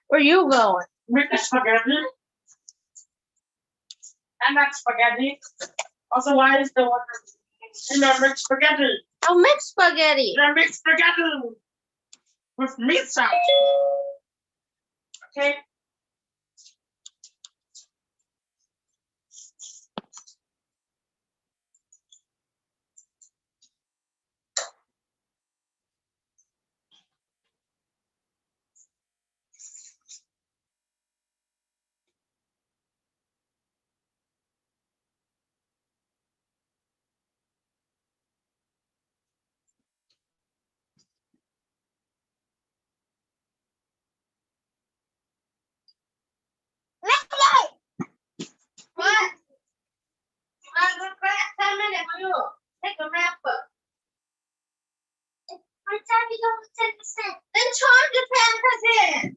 Where you going? Make spaghetti. And not spaghetti. Also, why is the water? You know, make spaghetti. I'll make spaghetti. You make spaghetti with meat sauce. Okay. What? I'm going to 10 minutes. Take a nap. My time is over 10%. Then charge the 10%.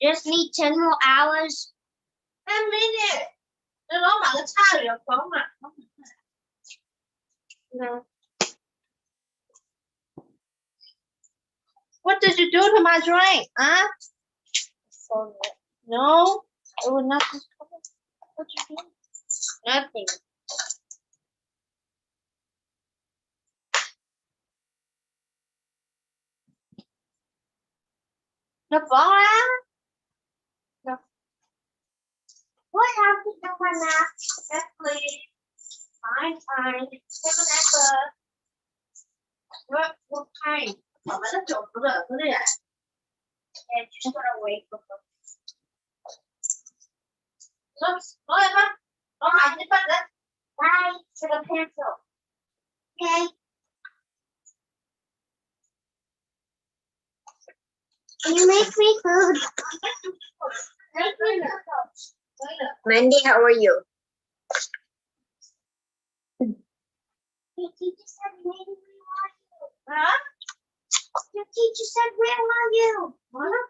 Just need 10 more hours. 10 minutes. Nó mà cái chai được không ạ? No. What did you do to my drink? Huh? No, it was not. What did you do? Nothing. Nó bỏ á. No. What happened to my nap? Yes, please. Fine. Take an apple. What kind? Mà nó trộn nó rồi cứ đi ạ. And just gonna wait for them. Look, Emma. Oh, I did that. Bye. To the pencil. Okay. Can you make me food? Make me food. Mandy, how are you? Your teacher said, maybe we want you. Huh? Your teacher said, where are you? What?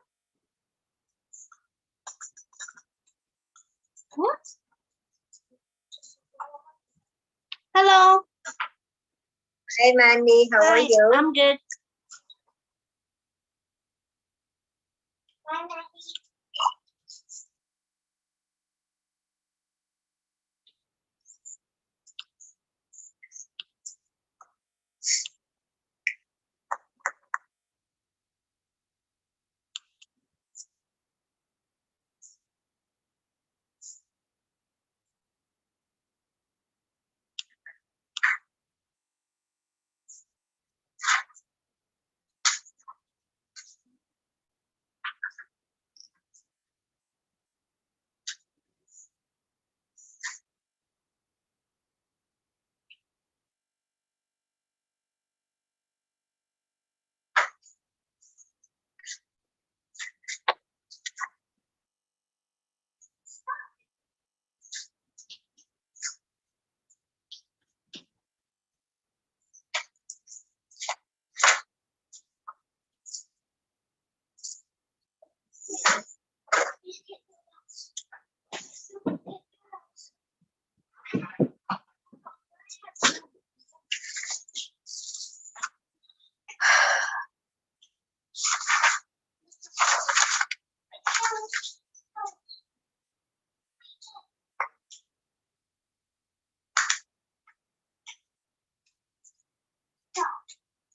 What? Hello. Hi, Mandy, how are you? I'm good. Bye, Mandy.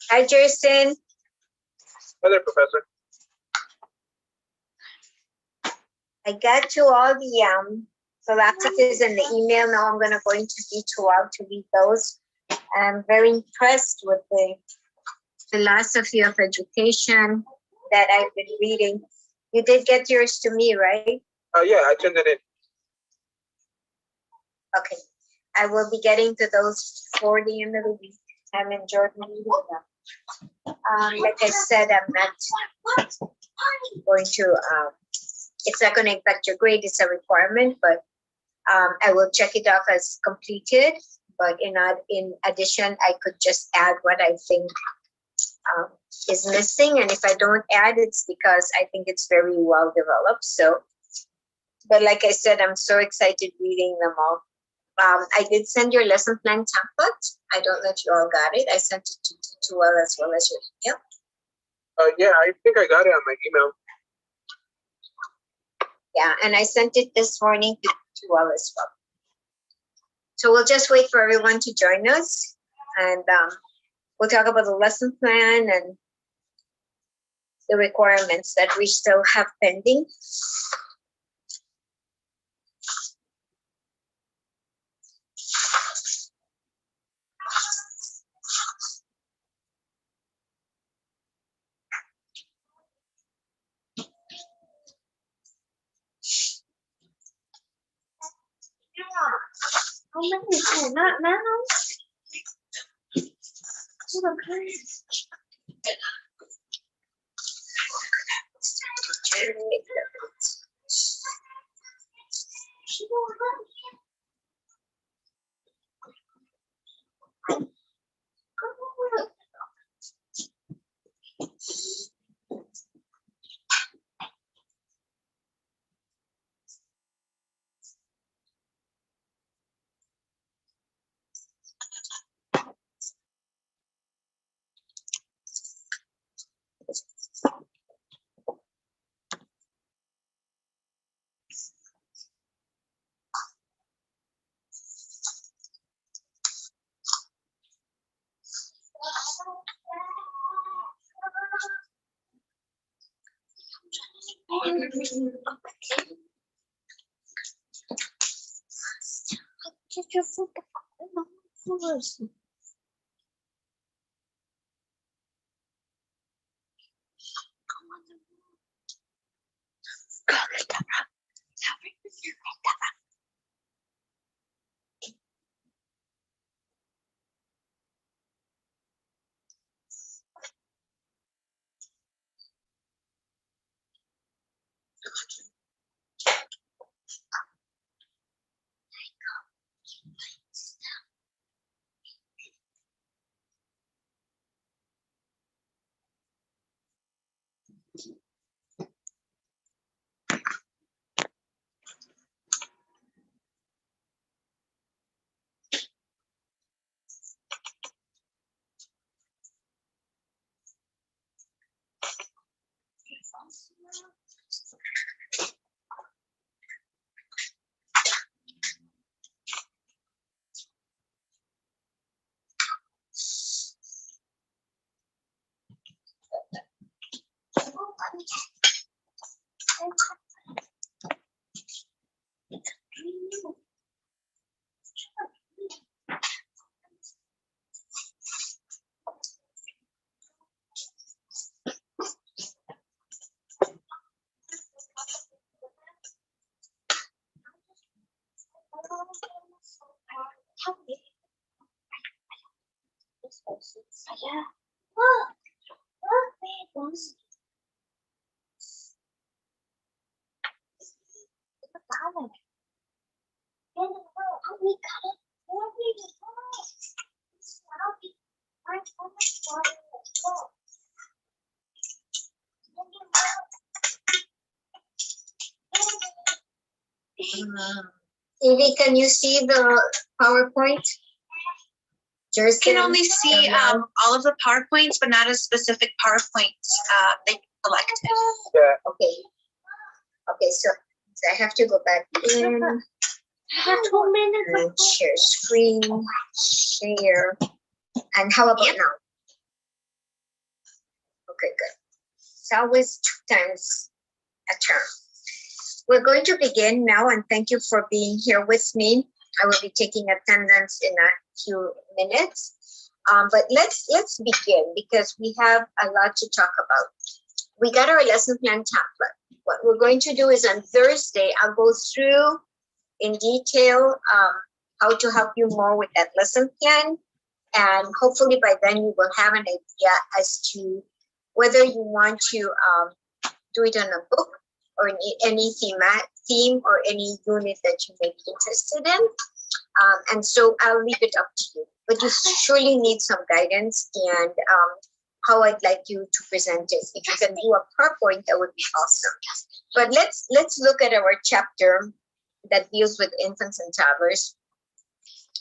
Hi, Jason. Hi there, Professor. I got you all the philosophies in the email. Now I'm going to teach you how to read those. I'm very impressed with the philosophy of education that I've been reading. You did get yours to me, right? Yeah, I turned it in. Okay. I will be getting to those before the end of the week. I'm enjoying reading them. Like I said, I'm not going to, it's not going to impact your grade. It's a requirement, but I will check it off as completed. But in addition, I could just add what I think is missing. And if I don't add, it's because I think it's very well developed. So, but like I said, I'm so excited reading them all. I did send your lesson plan template. I don't know if you all got it. I sent it to D2L as well as your email. Yeah, I think I got it on my email. Yeah, and I sent it this morning to D2L as well. So we'll just wait for everyone to join us, and we'll talk about the lesson plan and the requirements that we still have pending. How many is it? Not now. It's okay. She don't have it. Come on. Get your foot first. Evie, can you see the PowerPoint? You can only see all of the PowerPoints, but not a specific PowerPoint that you selected. Yeah. Okay. Okay, so I have to go back in I have 2 minutes. and share screen, share. And how about now? Okay, good. It's always 2 times a term. We're going to begin now, and thank you for being here with me. I will be taking attendance in a few minutes. But let's begin because we have a lot to talk about. We got our lesson plan template. What we're going to do is on Thursday, I'll go through in detail how to help you more with that lesson plan. And hopefully by then you will have an idea as to whether you want to do it on a book or any theme or any unit that you may be interested in. And so I'll leave it up to you. But you surely need some guidance and how I'd like you to present it. If you can do a PowerPoint, that would be awesome. But let's look at our chapter that deals with infants and toddlers.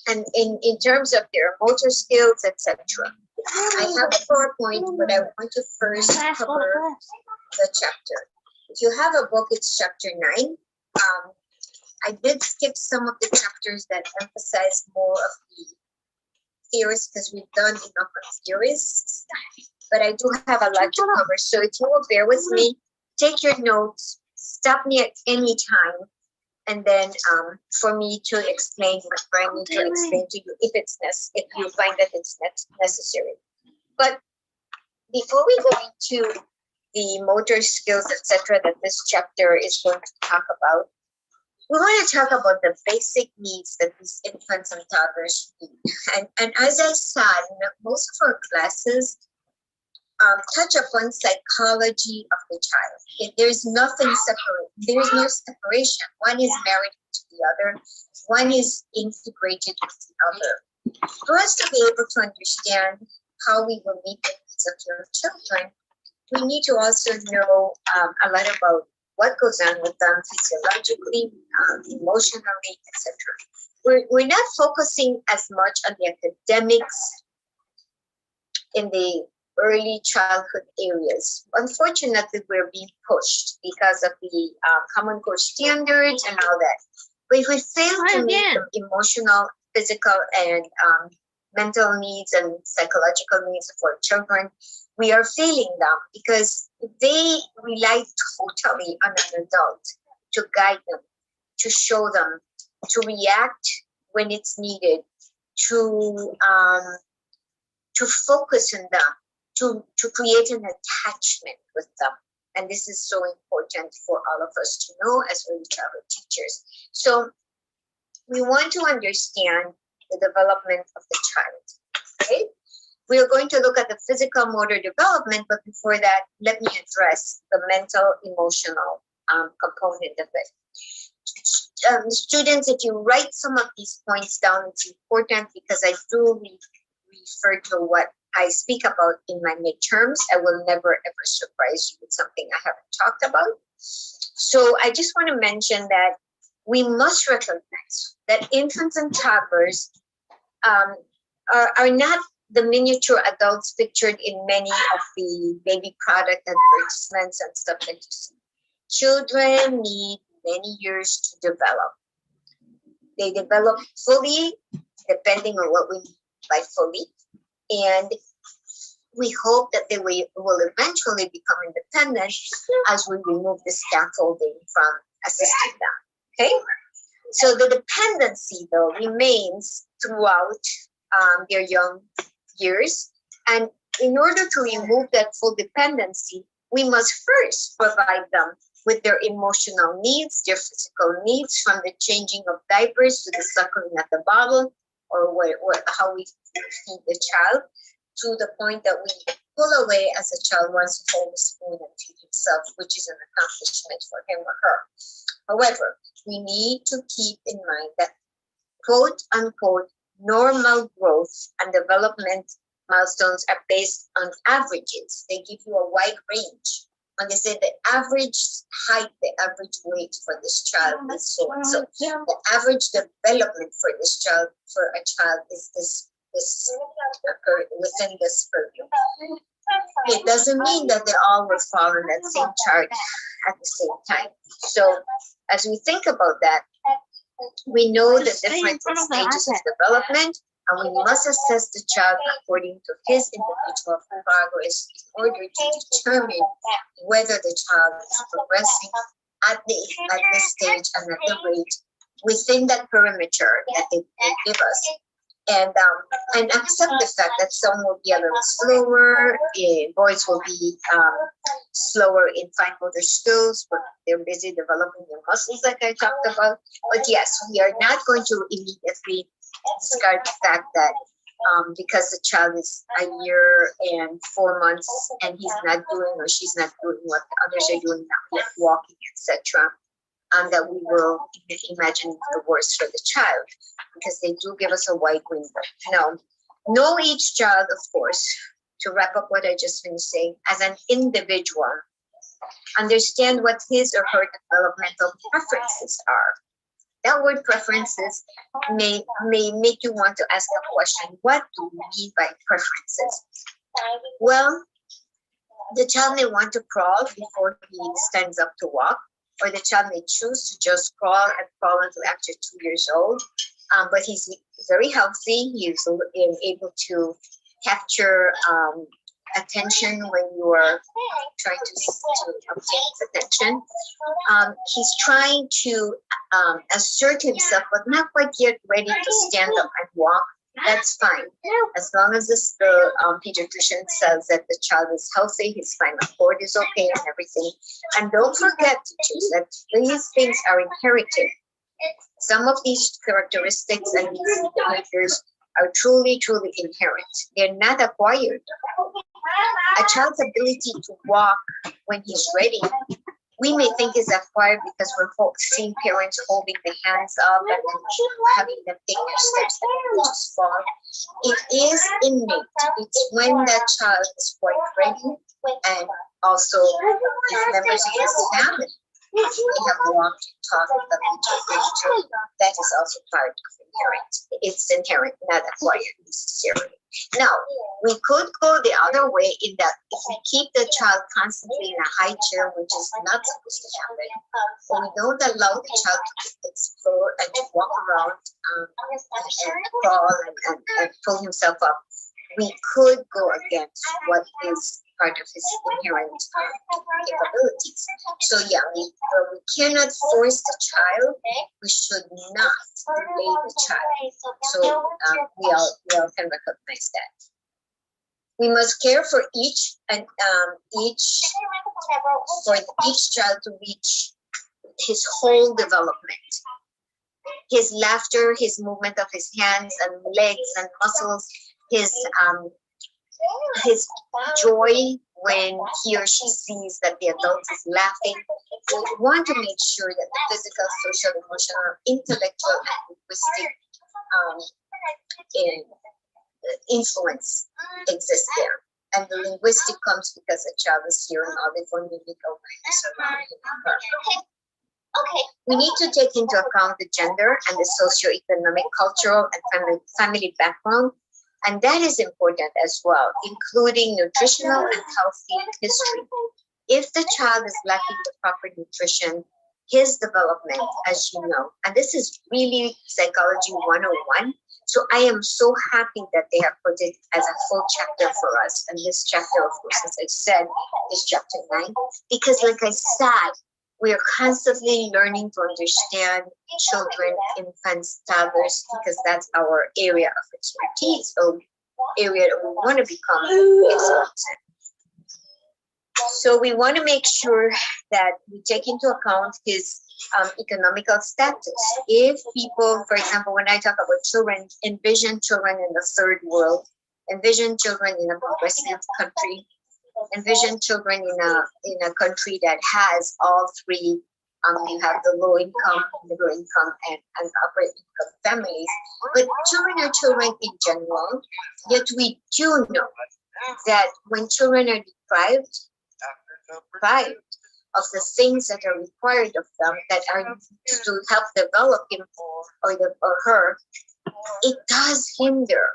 and in terms of their motor skills, etc. I have a PowerPoint, but I want to first cover the chapter. If you have a book, it's chapter 9. I did skip some of the chapters that emphasize more of the theories because we've done enough of theories, but I do have a lot to cover. So if you will bear with me, take your notes, stop me at any time, and then for me to explain what I need to explain to you if you find that it's necessary. But before we go into the motor skills, etc., that this chapter is going to talk about, we want to talk about the basic needs that these infants and toddlers need. And as I said, most of our classes touch upon psychology of the child. There's nothing separate. There is no separation. One is married to the other. One is integrated with the other. For us to be able to understand how we will meet the needs of your children, we need to also know a lot about what goes on with them physiologically, emotionally, etc. We're not focusing as much on the academics in the early childhood areas. Unfortunately, we're being pushed because of the Common Core standards and all that. But if we fail to meet the emotional, physical, and mental needs and psychological needs of our children, we are failing them because they rely totally on an adult to guide them, to show them, to react when it's needed, to focus on them, to create an attachment with them. And this is so important for all of us to know as early childhood teachers. So we want to understand the development of the child, okay? We are going to look at the physical motor development, but before that, let me address the mental emotional component of it. Students, if you write some of these points down, it's important because I do refer to what I speak about in my midterms. I will never ever surprise you with something I haven't talked about. So I just want to mention that we must recognize that infants and toddlers are not the miniature adults pictured in many of the baby product advertisements and stuff that you see. Children need many years to develop. They develop fully, depending on what we mean by fully, and we hope that they will eventually become independent as we remove the scaffolding from assisting them. Okay? So the dependency, though, remains throughout their young years. And in order to remove that full dependency, we must first provide them with their emotional needs, their physical needs, from the changing of diapers to the suckling at the bottle, or how we feed the child, to the point that we pull away as a child wants to hold the spoon and feed himself, which is an accomplishment for him or her. However, we need to keep in mind that quote unquote normal growth and development milestones are based on averages. They give you a wide range. When they say the average height, the average weight for this child is so and so. The average development for this child, for a child, is this within this purview. It doesn't mean that they all will fall on that same chart at the same time. So as we think about that, we know the different stages of development, and we must assess the child according to his individual progress in order to determine whether the child is progressing at this stage and at the rate within that perimeter that they give us. And accept the fact that some will be a little slower, boys will be slower in fine motor skills, but they're busy developing their muscles like I talked about. But yes, we are not going to immediately discard the fact that because the child is a year and 4 months and he's not doing or she's not doing what the others are doing now, like walking, etc., that we will imagine the worst for the child, because they do give us a wide window. Now, know each child, of course, to wrap up what I just finished saying, as an individual. Understand what his or her developmental preferences are. That word preferences may make you want to ask a question. What do we mean by preferences? Well, the child may want to crawl before he stands up to walk, or the child may choose to just crawl until after 2 years old. But he's very healthy. He's able to capture attention when you are trying to obtain his attention. He's trying to assert himself, but not quite yet ready to stand up and walk. That's fine. As long as the pediatrician says that the child is healthy, his spinal cord is okay and everything. And don't forget, teachers, that these things are inherited. Some of these characteristics and these behaviors are truly, truly inherent. They're not acquired. A child's ability to walk when he's ready, we may think is acquired because we're seeing parents holding the hands up and then having them take their steps and just fall. It is innate. It's when that child is quite ready, and also if members of his family they have walked and talked with the teacher. That is also part of inherent. It's inherent, not acquired necessarily. Now, we could go the other way in that if we keep the child constantly in a high chair, which is not supposed to happen, or we don't allow the child to explore and to walk around and crawl and pull himself up, we could go against what is part of his inherent capabilities. So yeah, we cannot force the child. We should not delay the child. So we all can recognize that. We must care for each child to reach his whole development. His laughter, his movement of his hands and legs and muscles, his joy when he or she sees that the adult is laughing. We want to make sure that the physical, social, emotional, intellectual, and linguistic influence exists there. And the linguistic comes because the child is hearing all the phonemic awareness around her. We need to take into account the gender and the socioeconomic, cultural, and family background. And that is important as well, including nutritional and healthy history. If the child is lacking the proper nutrition, his development, as you know, and this is really psychology 101. So I am so happy that they have put it as a full chapter for us. And this chapter, of course, as I said, is chapter 9. Because like I said, we are constantly learning to understand children, infants, toddlers, because that's our area of expertise, so area that we want to become experts in. So we want to make sure that we take into account his economical status. If people, for example, when I talk about children, envision children in the third world, envision children in a progressive country, envision children in a country that has all three. You have the low income, middle income, and upper income families. But children are children in general. Yet we do know that when children are deprived of the things that are required of them, that are to help develop him or her, it does hinder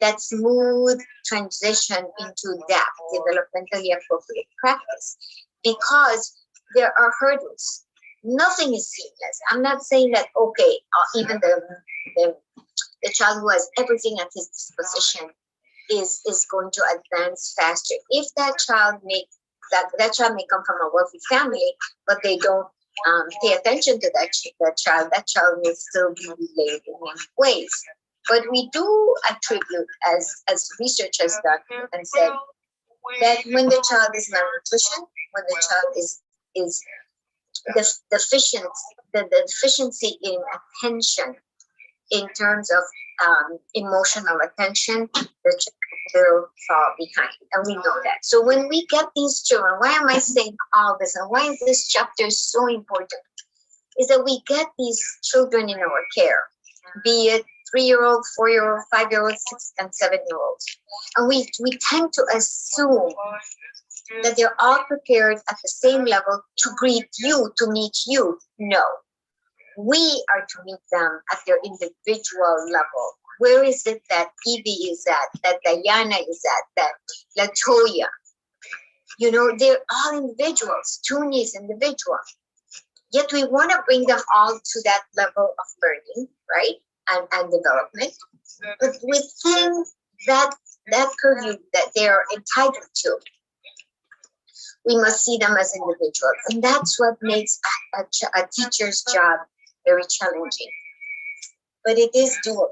that smooth transition into that developmentally appropriate practice, because there are hurdles. Nothing is seamless. I'm not saying that, okay, even the child who has everything at his disposition is going to advance faster. If that child may come from a wealthy family, but they don't pay attention to that child may still be delayed in many ways. But we do attribute, as research has done and said, that when the child is malnutrition, when the child is the deficiency in attention, in terms of emotional attention, the child will fall behind, and we know that. So when we get these children, why am I saying all this, and why is this chapter so important? Is that we get these children in our care, be it 3-year-old, 4-year-old, 5-year-old, 6 and 7-year-olds, and we tend to assume that they're all prepared at the same level to greet you, to meet you. No. We are to meet them at their individual level. Where is it that Evie is at, that Diana is at, that Latoya? You know, they're all individuals. Toonie is individual. Yet we want to bring them all to that level of learning, right? And development. But within that purview that they're entitled to, we must see them as individuals. And that's what makes a teacher's job very challenging. But it is doable.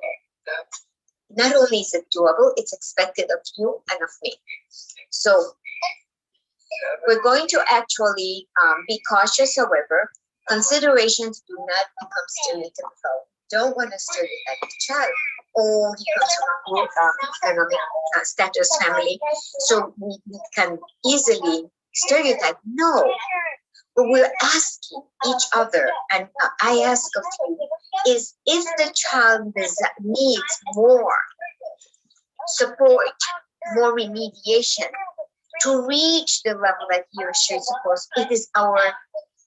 Not only is it doable, it's expected of you and of me. So we're going to actually be cautious, however. Considerations do not become stereotypical. Don't want to stereotype the child. Oh, he comes from a poor economic status family, so we can easily stereotype. No, but we're asking each other, and I ask of you, is if the child needs more support, more remediation to reach the level that he or she is supposed, it is our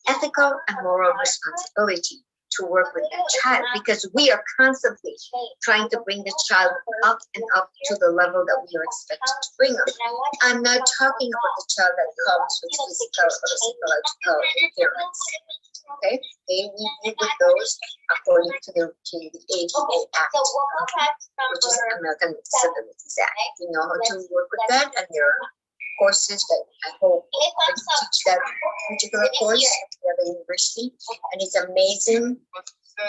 ethical and moral responsibility to work with that child, because we are constantly trying to bring the child up and up to the level that we are expected to bring them. I'm not talking about the child that comes with physical or psychological impairments. Okay, we deal with those according to the ADA Act, which is American Disabilities Act. We know how to work with that, and there are courses that I hope that you teach that particular course at the university, and it's amazing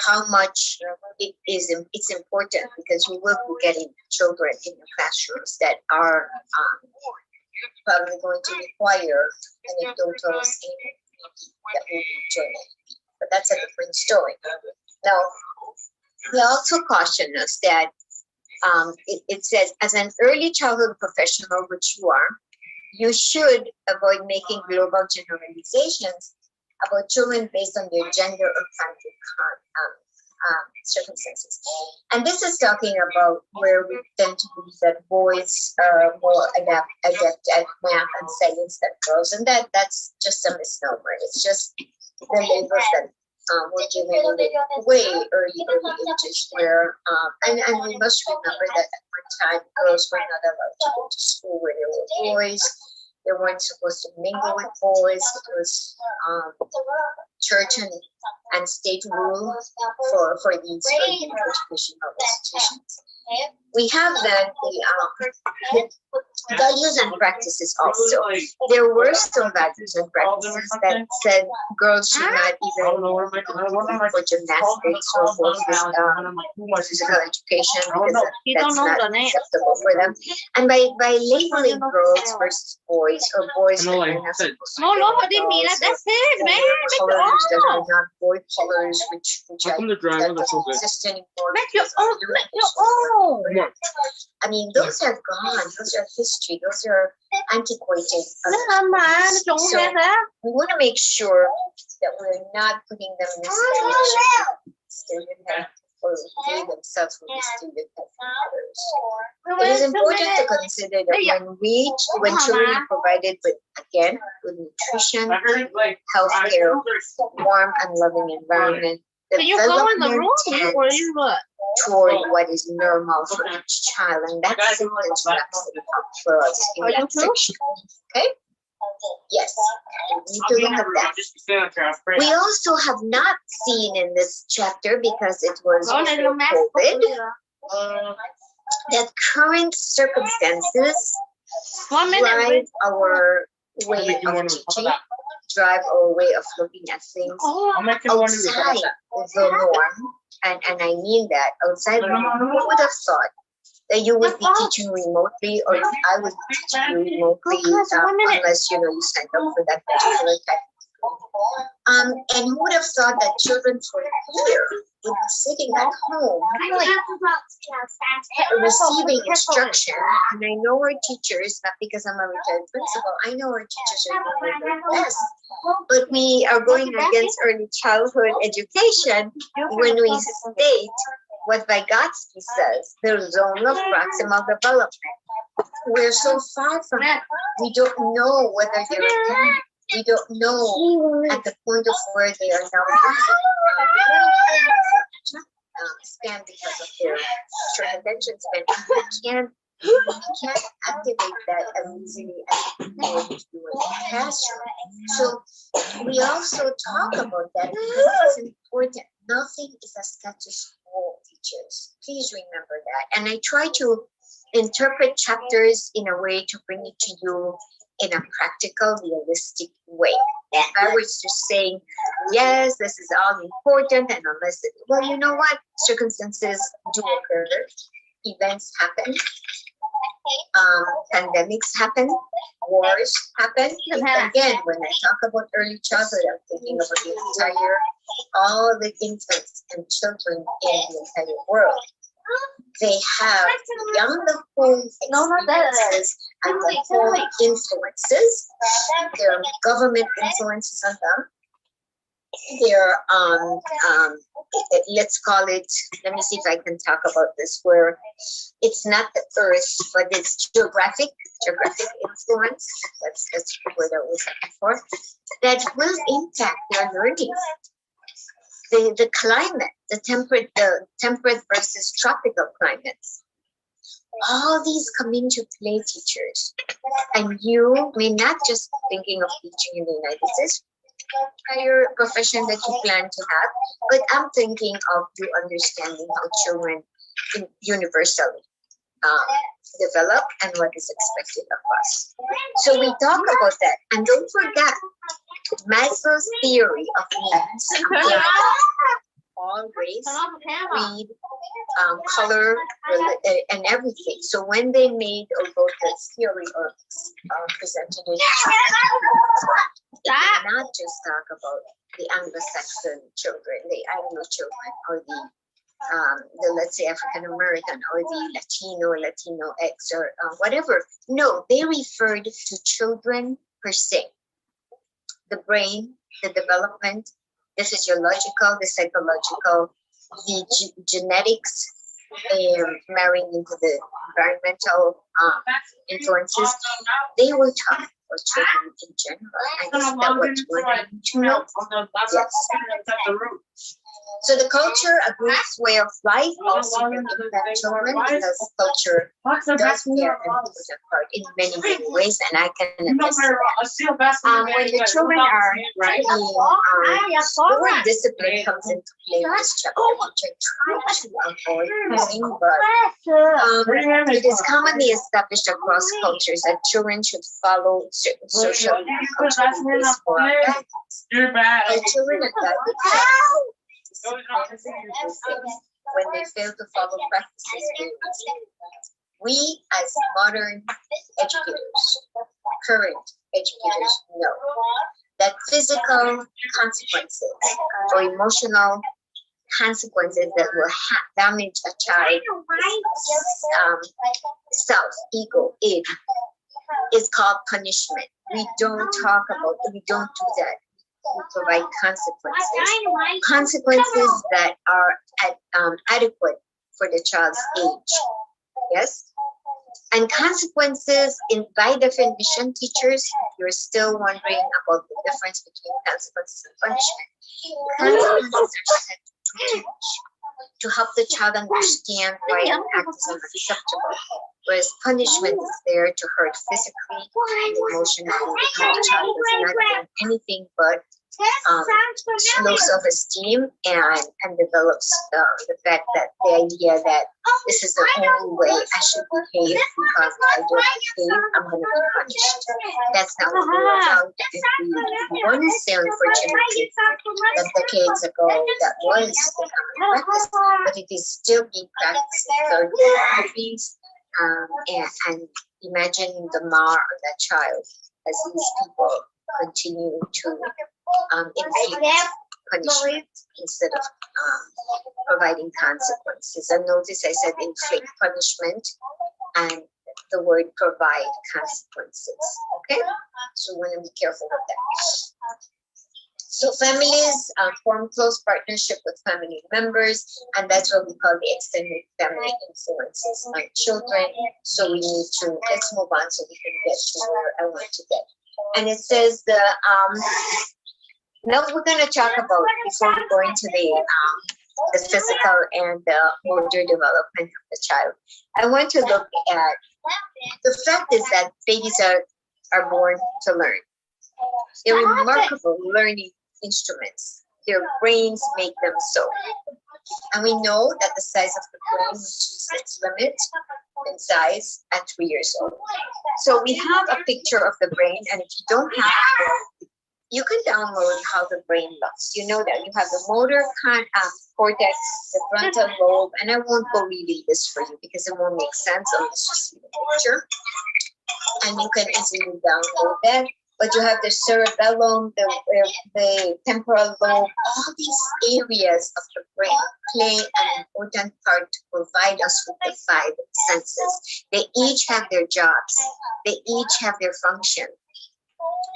how much it's important, because we will be getting children in the classrooms that are probably going to require an total statement that will be joining. But that's a different story. Now, they also caution us that it says, as an early childhood professional, which you are, you should avoid making global generalizations about children based on their gender or family circumstances. And this is talking about where we tend to believe that boys are more adept at math and science than girls, and that's just a misnomer. It's just the labels that were given way early ages, where and we must remember that at one time girls were not allowed to go to school where there were boys. They weren't supposed to mingle with boys. It was church and state rule for these educational institutions. We have then the values and practices also. There were some values and practices that said girls should not even for gymnastics or for physical education, because that's not acceptable for them. And by labeling girls versus boys, or boys that are not supposed to That's it, man. colors that are not boy colors, which that doesn't exist anymore. I mean, those are gone. Those are history. Those are antiquated. So we want to make sure that we're not putting them in this stereotype or they themselves will be stereotyped from others. It is important to consider that when children are provided with, again, with nutrition, healthcare, warm and loving environment, development toward what is normal for each child, and that sentence wraps it up for us in that section. Okay? Yes, we need to look at that. We also have not seen in this chapter, because it was COVID, that current circumstances drive our way of teaching, drive our way of looking at things outside the norm. And I mean that outside the norm. Who would have thought that you would be teaching remotely, or I would be teaching you remotely, unless you signed up for that particular type of school. And who would have thought that children for a year would be sitting at home receiving instruction? And I know our teachers, not because I'm a retired principal, I know our teachers are doing their best. But we are going against early childhood education when we state what Vygotsky says, the zone of proximal development. We're so far from it. We don't know whether they're We don't know at the point of where they are now span because of their short attention span. We can't activate that as easily as we can do in the classroom. So we also talk about that because it's important. Nothing is a status quo, teachers. Please remember that. And I try to interpret chapters in a way to bring it to you in a practical, realistic way. If I was just saying, yes, this is all important, and unless, well, you know what? Circumstances do occur, events happen, pandemics happen, wars happen. Again, when I talk about early childhood, I'm thinking about the entire, all the infants and children in the entire world. They have beyond the home experiences and the home influences. There are government influences on them. There let's call it, let me see if I can talk about this, where it's not the earth, but it's geographic influence. That's the word I was looking for. That will impact their learning. The climate, the temperate versus tropical climates. All these come into play, teachers. And you may not just be thinking of teaching in the United States, prior profession that you plan to have, but I'm thinking of you understanding how children universally develop and what is expected of us. So we talk about that. And don't forget, Maslow's theory of needs, all race, creed, color, and everything. So when they made or wrote this theory or presented it, they did not just talk about the Anglo-Saxon children, the Anglo children, or the let's say African American, or the Latino X, or whatever. No, they referred to children per se. The brain, the development, the physiological, the psychological, the genetics, marrying into the environmental influences. They were taught for children in general. And isn't that what we're going to know? Yes. So the culture, a group's way of life, also can impact children because culture does play an important part in many, many ways, and I can attest to that. When the children are the word discipline comes into play in this chapter, which I try to avoid using, but it is commonly established across cultures that children should follow certain social and cultural rules for guidance. And children are guided when they fail to follow practices. We as modern educators, current educators, know that physical consequences or emotional consequences that will damage a child's self, ego, id, is called punishment. We don't talk about it, we don't do that. We provide consequences that are adequate for the child's age. Yes? And consequences, by definition, teachers, if you're still wondering about the difference between consequences and punishment, consequences are set to teach, to help the child understand why an act is unacceptable, whereas punishment is there to hurt physically and emotionally, because the child does not want anything but low self-esteem and develops the fact that the idea that this is the only way I should behave, because if I don't behave, I'm going to be punished. That's not what we're about. And we want to say, unfortunately, that decades ago that was the common practice, but it is still being practiced in third world countries. And imagine the mar on that child as these people continue to inflict punishment instead of providing consequences. And notice I said inflict punishment and the word provide consequences. Okay? So we want to be careful with that. So families form close partnership with family members, and that's what we call the extended family influences on children. So we need to, let's move on so we can get to where I want to get. And it says now we're going to talk about, before we go into the physical and the motor development of the child, I want to look at the fact is that babies are born to learn. They're remarkable learning instruments. Their brains make them so. And we know that the size of the brain reaches its limit in size at 3 years old. So we have a picture of the brain, and if you don't have it, you can download how the brain looks. You know that you have the motor cortex, the frontal lobe, and I won't go reading this for you because it won't make sense unless you see the picture. And you can easily download that. But you have the cerebellum, the temporal lobe, all these areas of the brain play an important part to provide us with the 5 senses. They each have their jobs. They each have their function.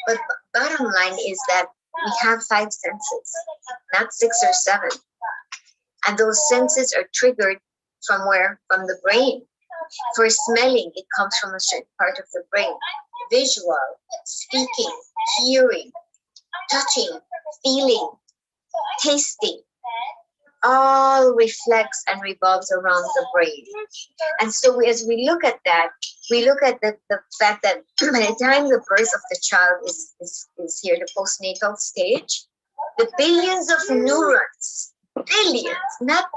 But bottom line is that we have 5 senses, not 6 or 7. And those senses are triggered from where? From the brain. For smelling, it comes from a certain part of the brain. Visual, speaking, hearing, touching, feeling, tasting, all reflects and revolves around the brain. And so as we look at that, we look at the fact that by the time the birth of the child is here, the postnatal stage, the billions of neurons, billions, not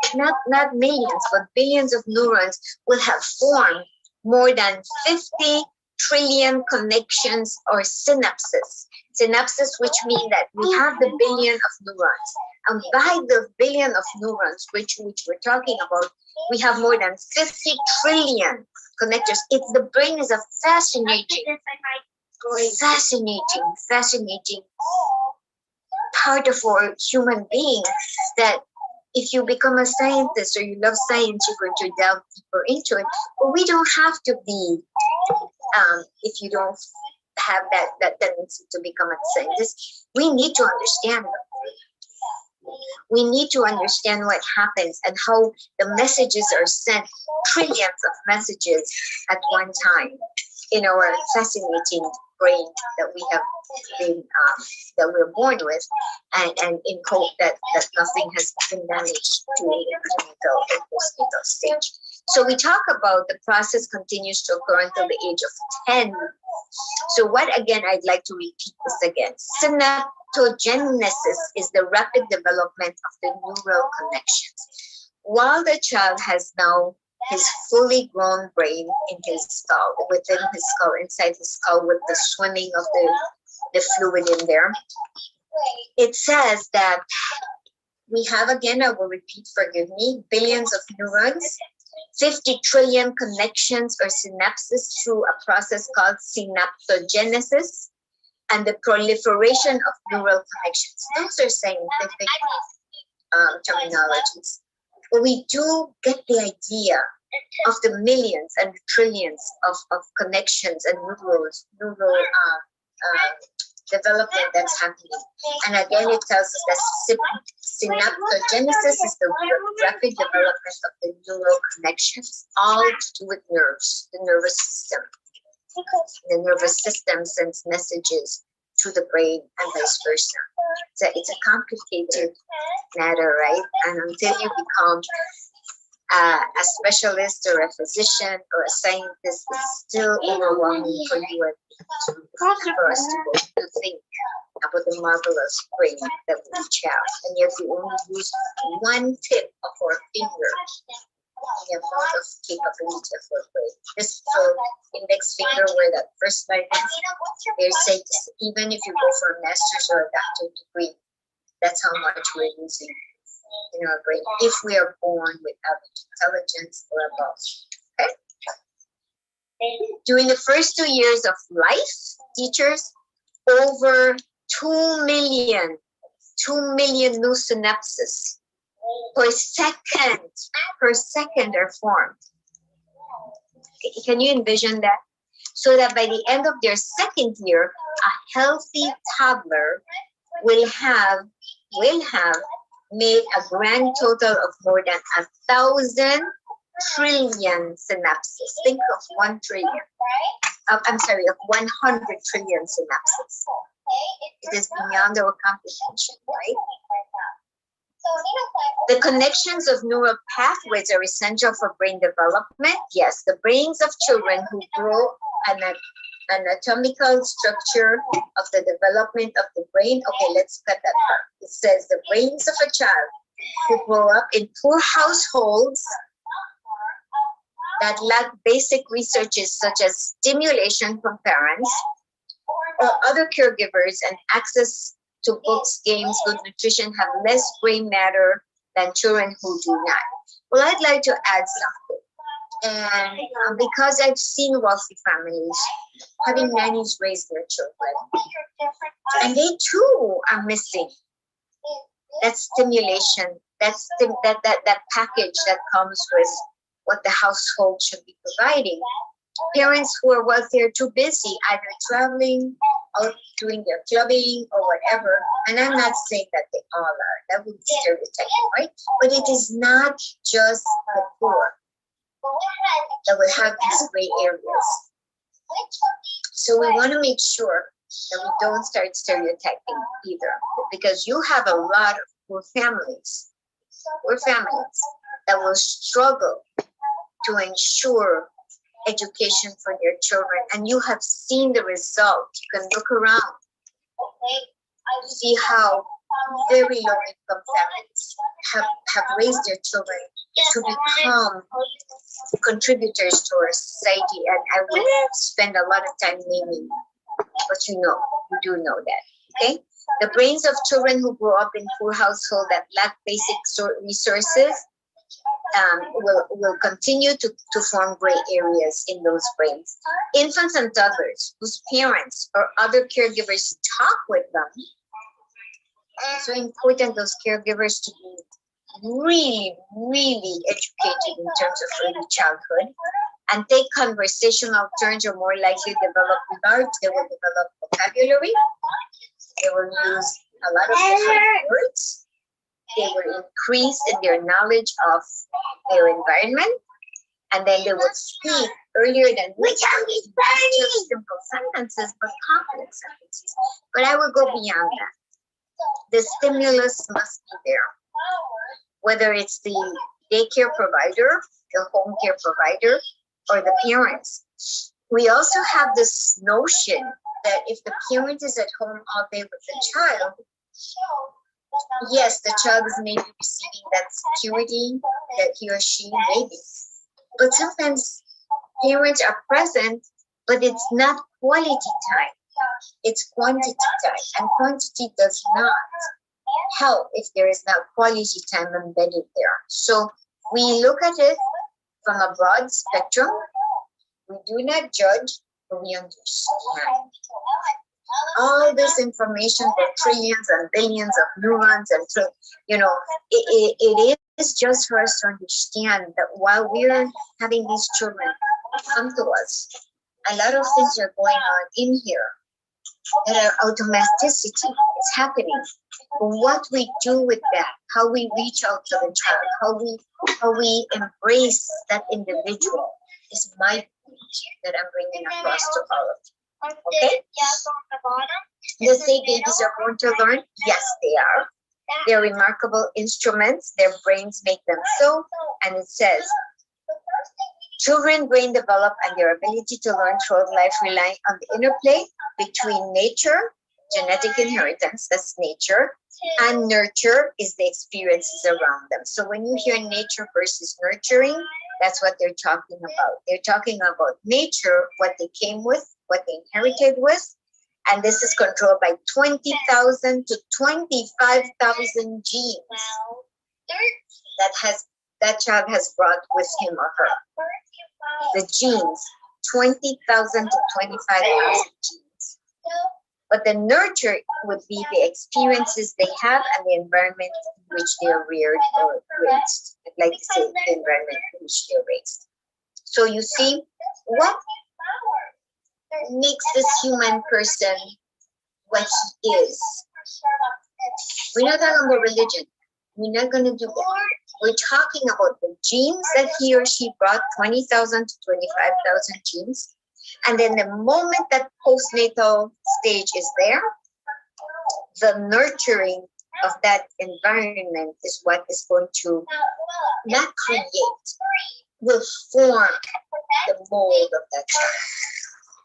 millions, but billions of neurons will have formed more than 50 trillion connections or synapses. Synapses, which mean that we have the billion of neurons. And by the billion of neurons, which we're talking about, we have more than 50 trillion connectors. The brain is a fascinating part of our human being that if you become a scientist or you love science, you're going to delve deeper into it. But we don't have to be, if you don't have that tendency to become a scientist, we need to understand. We need to understand what happens and how the messages are sent, trillions of messages at one time in our fascinating brain that we have been, that we're born with, and in hope that nothing has been damaged during the prenatal and postnatal stage. So we talk about the process continues to occur until the age of 10. So what, again, I'd like to repeat this again. Synaptogenesis is the rapid development of the neural connections. While the child has now his fully grown brain in his skull, within his skull, inside his skull, with the swimming of the fluid in there, it says that we have, again, I will repeat, forgive me, billions of neurons, 50 trillion connections or synapses through a process called synaptogenesis, and the proliferation of neural connections. Those are scientific terminologies. But we do get the idea of the millions and trillions of connections and neural development that's happening. And again, it tells us that synaptogenesis is the rapid development of the neural connections, all to do with nerves, the nervous system. The nervous system sends messages to the brain and vice versa. So it's a complicated matter, right? And until you become a specialist or a physician or a scientist, it's still overwhelming for you and me for us to think about the marvelous brain that we each have. And yet we only use one tip of our finger in the amount of capability of our brain. This index finger where that first line is, they're saying even if you go for a master's or a doctorate degree, that's how much we're using in our brain if we are born with average intelligence or above. Okay? During the first 2 years of life, teachers, over 2 million new synapses per second are formed. Can you envision that? So that by the end of their second year, a healthy toddler will have made a grand total of more than 1,000 trillion synapses. Think of 1 trillion. I'm sorry, of 100 trillion synapses. It is beyond our comprehension, right? The connections of neural pathways are essential for brain development. Yes, the brains of children who grow an anatomical structure of the development of the brain. Okay, let's cut that part. It says the brains of a child who grow up in poor households that lack basic resources such as stimulation from parents or other caregivers and access to books, games, good nutrition have less brain matter than children who do not. Well, I'd like to add something. And because I've seen wealthy families having nannies raise their children, and they too are missing that stimulation, that package that comes with what the household should be providing. Parents who are wealthy are too busy, either traveling or doing their clubbing or whatever. And I'm not saying that they all are. That would be stereotyping, right? But it is not just the poor that will have these gray areas. So we want to make sure that we don't start stereotyping either, because you have a lot of poor families that will struggle to ensure education for their children, and you have seen the result. You can look around, see how very low income families have raised their children to become contributors to our society. And I will spend a lot of time naming, but you do know that. Okay, the brains of children who grow up in poor households that lack basic resources will continue to form gray areas in those brains. Infants and toddlers whose parents or other caregivers talk with them, it's so important those caregivers to be really, really educated in terms of early childhood and take conversational turns are more likely to develop they will develop vocabulary, they will use a lot of different words, they will increase in their knowledge of their environment, and then they will speak earlier than we can. Not just simple sentences, but complex sentences. But I will go beyond that. The stimulus must be there, whether it's the daycare provider, the home care provider, or the parents. We also have this notion that if the parent is at home all day with the child, yes, the child is maybe receiving that security that he or she may be. But sometimes parents are present, but it's not quality time. It's quantity time. And quantity does not help if there is not quality time embedded there. So we look at it from a broad spectrum. We do not judge, but we understand. All this information, the trillions and billions of neurons, and it is just for us to understand that while we're having these children come to us, a lot of things are going on in here that are automaticity. It's happening. But what we do with that, how we reach out to the child, how we embrace that individual is my point that I'm bringing across to all of you. Okay? They say babies are born to learn. Yes, they are. They're remarkable instruments. Their brains make them so. And it says, children brain develop and their ability to learn throughout life rely on the interplay between nature, genetic inheritance, that's nature, and nurture is the experiences around them. So when you hear nature versus nurturing, that's what they're talking about. They're talking about nature, what they came with, what they inherited with, and this is controlled by 20,000 to 25,000 genes that child has brought with him or her. The genes, 20,000 to 25,000 genes. But the nurture would be the experiences they have and the environment in which they are reared or raised. I'd like to say the environment in which they're raised. So you see, what makes this human person what he is? We're not talking about religion. We're not going to do that. We're talking about the genes that he or she brought, 20,000 to 25,000 genes. And then the moment that postnatal stage is there, the nurturing of that environment is what is going to not create, will form the mold of that child.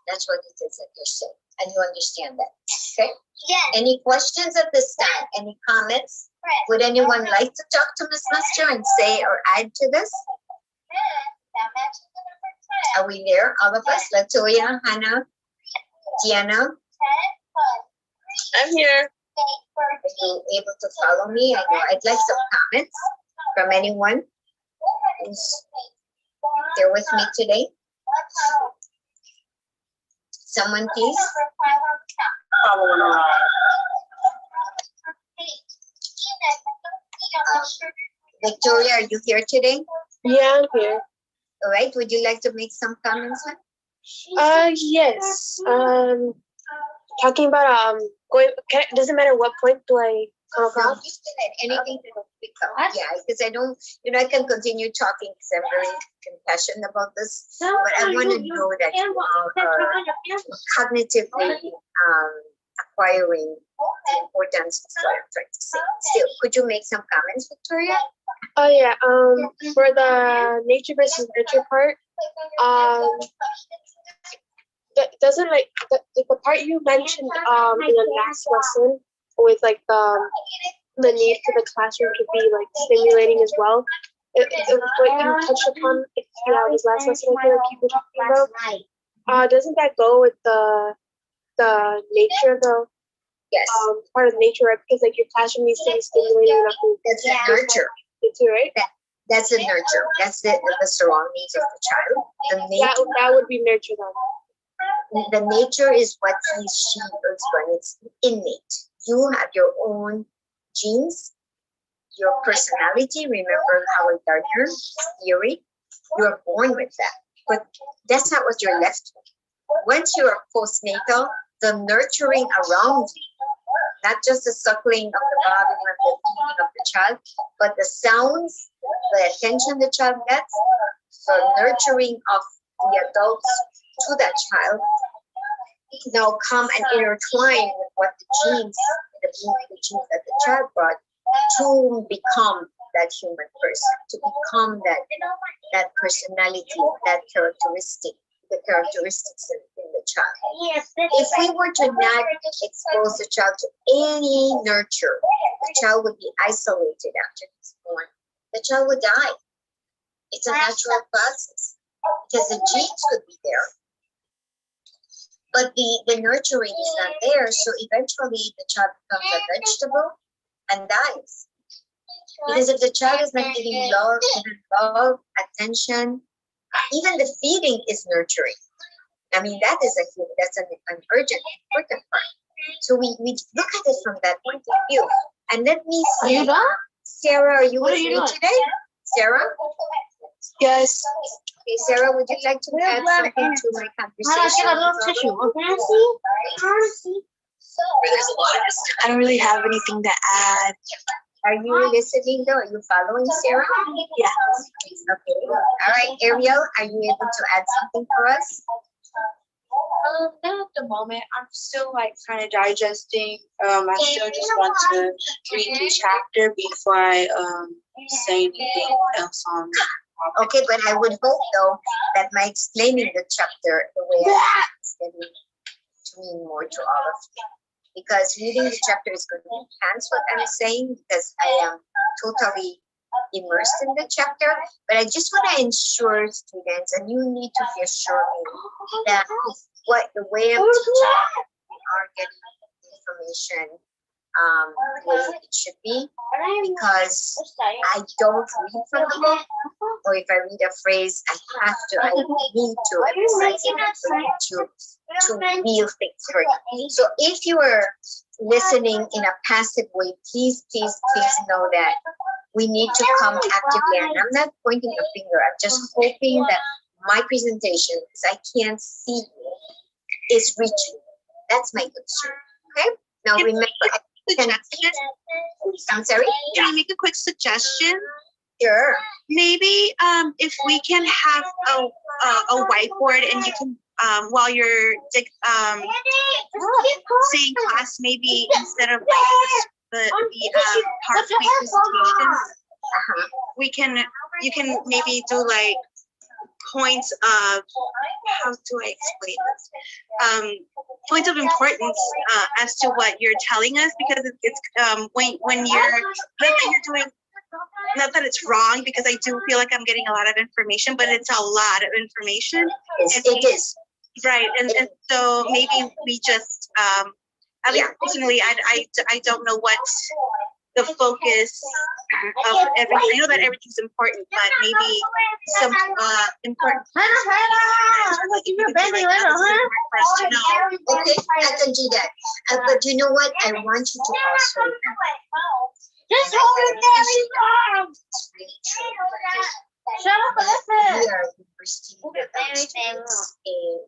That's what it is that you're saying. And you understand that. Okay? Yes. Any questions at this time? Any comments? Would anyone like to talk to Ms. Master and say or add to this? Are we there, all of us? Latoya, Hannah, Diana? I'm here. Are you able to follow me? I know I'd like some comments from anyone who's here with me today. Someone, please. Following along. Victoria, are you here today? Yeah, I'm here. All right. Would you like to make some comments, ma'am? Yes. Talking about doesn't matter what point do I come No, across? you can add anything to pick up. Yeah, because I don't, I can continue talking because I'm very compassionate about this. But I want to know that you all are cognitively acquiring the importance of what I'm trying to say. Still, could you make some comments, Victoria? Oh yeah. For the nature versus nurture part, doesn't like the part you mentioned in the last lesson with like the need for the classroom to be like stimulating as well. What you touched upon, this last lesson I feel like you were talking about. Doesn't that go with the nature of the Yes. part of nature, right? Because like your classroom needs to be stimulating enough. That's the nurture. Too, right? That's the nurture. That's the surroundings of the child. The nature, That would be nurture then. the nature is what she is when it's innate. You have your own genes, your personality. Remember Howard Gardner's theory? You're born with that. But that's not what you're left with. Once you are postnatal, the nurturing around you, not just the suckling of the bottom of the feeding of the child, but the sounds, the attention the child gets, the nurturing of the adults to that child, now come and intertwine with what the genes that the child brought to become that human person, to become that personality, that characteristic, the characteristics in the child. If we were to not expose the child to any nurture, the child would be isolated after he's born. The child would die. It's a natural process because the genes could be there, but the nurturing is not there. So eventually the child becomes a vegetable and dies. Because if the child is not getting love, attention, even the feeding is nurturing. I mean, that's an urgent, important part. So we look at it from that point of view. And let me see, Sarah, are you with me today? Sarah? Yes. Okay, Sarah, would you like to add something to my conversation? I don't really have anything to add. Are you listening though? Are you following Sarah? Yeah. Okay. All right, Ariel, are you able to add something for us? Not at the moment. I'm still like kind of digesting. I still just want to read the chapter before I say anything else on. Okay, but I would hope though that my explaining the chapter the way I is getting to mean more to all of you. Because reading the chapter is going to enhance what I'm saying because I am totally immersed in the chapter. But I just want to ensure students, and you need to reassure me that the way I'm teaching, we are getting information the way it should be. Because I don't read from the book, or if I read a phrase, I need to emphasize it to real things for you. So if you are listening in a passive way, please know that we need to come actively. And I'm not pointing a finger. I'm just hoping that my presentation, because I can't see you, is reaching. That's my concern. Okay? Now remember, I'm sorry? Can I make a quick suggestion? Sure. Maybe if we can have a whiteboard and you can while you're saying class, maybe instead of like the PowerPoint presentations, you can maybe do like points of how do I explain this? Points of importance as to what you're telling us, because it's when you're not that you're doing, not that it's wrong, because I do feel like I'm getting a lot of information, but it's a lot of information. It is. Right, and so maybe we just at least personally, I don't know what the focus of everything. I know that everything's important, but maybe some important Okay, I can do that. But you know what? I want you to also Just hold it there, Mom. it's really true. Shut up, We listen. are university students,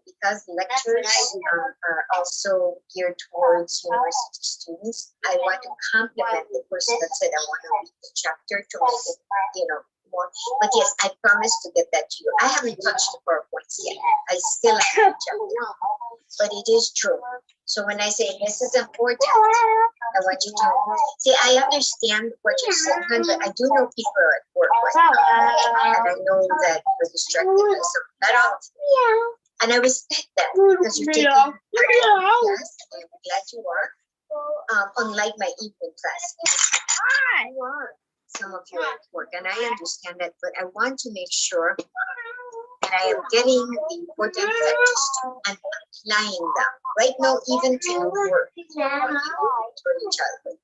because lectures are also geared towards university students. I want to compliment the person that said I want to read the chapter to make it, more. But yes, I promise to get that to you. I haven't touched the PowerPoints yet. I still have the chapter, but it is true. So when I say this is important, I want you to see. I understand what you're saying, hon, but I do know people are at work right now, and I know that you're distracted by some, not all of them. And I respect that because you're taking part in the class, and I'm glad you are. Unlike my evening class, some of you are at work, and I understand that, but I want to make sure that I am getting the important factors and applying them right now, even to your work, early childhood.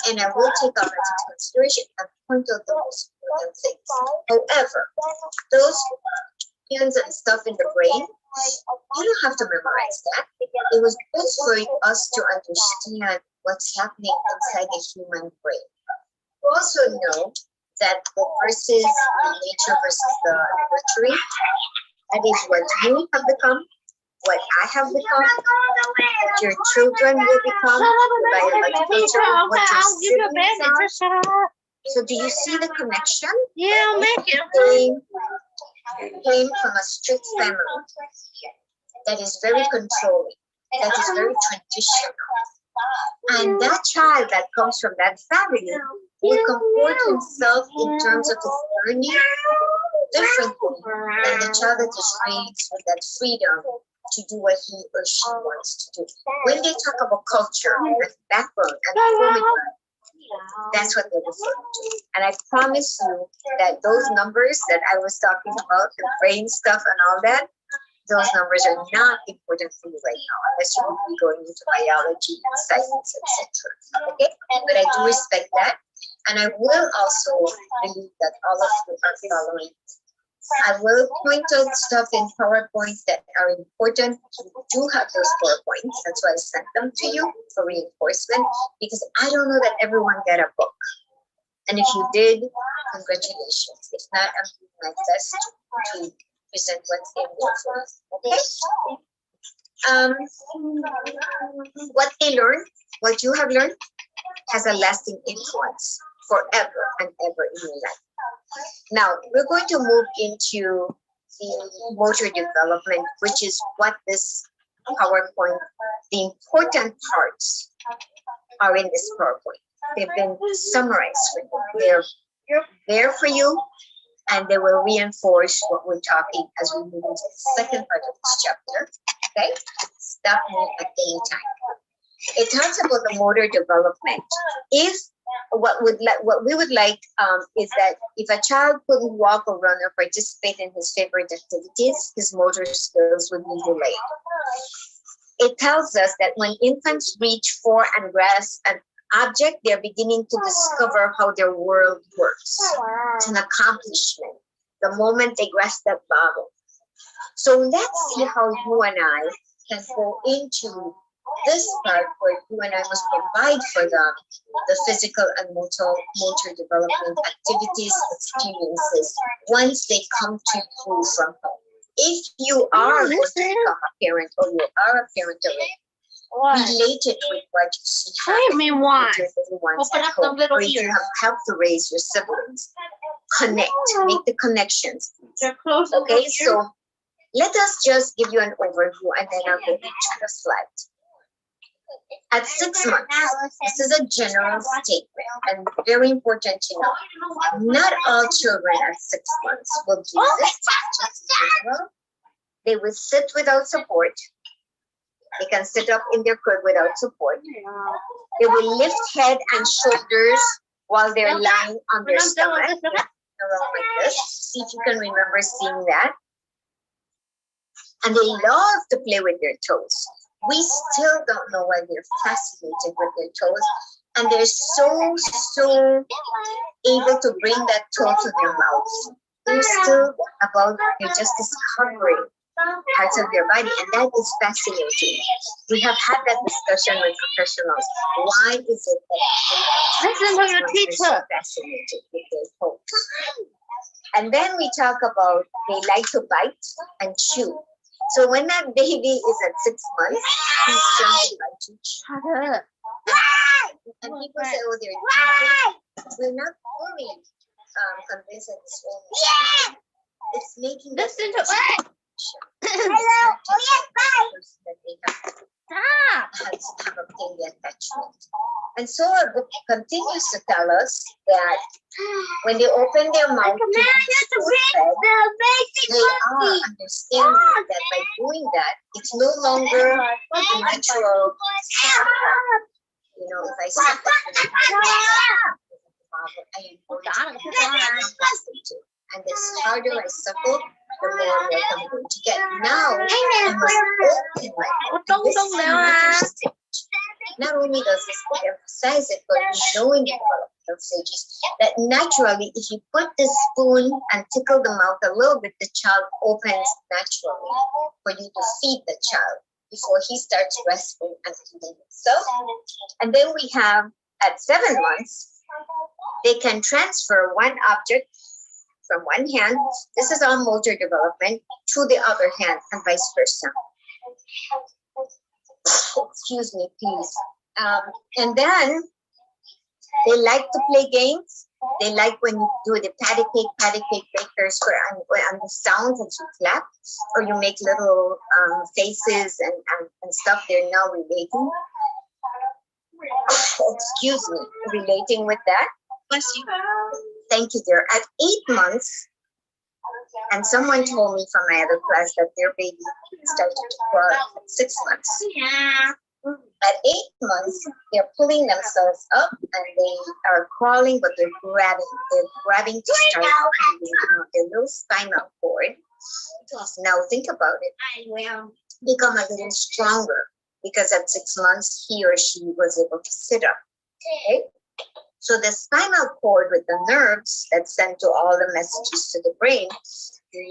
And I will take all that into consideration and point out the most important things. However, those ions and stuff in the brain, you don't have to memorize that. It was just for us to understand what's happening inside the human brain. You also know that the versus the nature versus the nurturing, that is what you have become, what I have become, what your children will become, the biological children, what your siblings are. So do you see the connection? Yeah, I'll make it. Came from a strict family that is very controlling, that is very traditional. And that child that comes from that family will comport himself in terms of his learning differently than the child that is raised with that freedom to do what he or she wants to do. When they talk about culture and background and forming, that's what they're referring to. And I promise you that those numbers that I was talking about, the brain stuff and all that, those numbers are not important for you right now, unless you will be going into biology and science, etc. Okay? But I do respect that. And I will also believe that all of you are following. I will point out stuff in PowerPoint that are important. You do have those PowerPoints. That's why I sent them to you for reinforcement, because I don't know that everyone got a book. And if you did, congratulations. If not, I'm doing my best to present what's in there. Okay? What they learn, what you have learned, has a lasting influence forever and ever in your life. Now, we're going to move into the motor development, which is what this PowerPoint, the important parts are in this PowerPoint. They've been summarized for you. They're there for you, and they will reinforce what we're talking as we move into the second part of this chapter. Okay? Stop me at any time. It talks about the motor development. If what we would like is that if a child couldn't walk or run or participate in his favorite activities, his motor skills would be delayed. It tells us that when infants reach for and grasp an object, they're beginning to discover how their world works. It's an accomplishment the moment they grasp that bottle. So let's see how you and I can go into this part where you and I must provide for them the physical and motor development activities, experiences, once they come to you from home. If you are going to become a parent or you are a parent already, relate it with what you see Give me one. with your little ones Open at up the home, little or if you ears. have helped to raise your siblings. Connect, make the connections. They're close. Okay, so let us just give you an overview and then I'll go into the slide. At 6 months, this is a general statement and very important to know. Not all children at 6 months will do this. Just in general. They will sit without support. They can sit up in their crib without support. They will lift head and shoulders while they're lying on their stomach, around like this. See if you can remember seeing that. And they love to play with their toes. We still don't know why they're fascinated with their toes. And they're so able to bring that toe to their mouths. They're still they're just discovering parts of their body, and that is fascinating. We have had that discussion with professionals. Why is it that Listen to your they're so teacher. fascinated with their toes? And then we talk about they like to bite and chew. So when that baby is at 6 months, he's starting to chew. And people say, oh, they're chewing. We're not fully convinced that it's only it's making that Listen to it. Hello. Oh, yes, bye. That they Stop. have obtained the attachment. And so our book continues to tell us that when they open their mouth to be fed, they are understanding that by doing that, it's no longer a natural. You know, if I suck up I am going to and the harder I suckle, the more milk I'm going to get. Now, I must open my mouth. This is another stage. Not only does this book emphasize it, but we know in developmental stages that naturally, if you put the spoon and tickle the mouth a little bit, the child opens naturally for you to feed the child before he starts resting and feeding himself. And then we have, at 7 months, they can transfer one object from one hand, this is all motor development, to the other hand and vice versa. Excuse me, please. And then they like to play games. They like when you do the patty cake bakers on the sounds that you clap or you make little faces and stuff. They're now relating. Excuse me, relating with that. Bless you. Thank you, dear. At 8 months, and someone told me from my other class that their baby started to crawl at 6 months. At 8 months, they're pulling themselves up and they are crawling, but they're grabbing to start moving out their little spinal cord. Now think about it. Become a little stronger because at 6 months, he or she was able to sit up. Okay? So the spinal cord with the nerves that send to all the messages to the brain,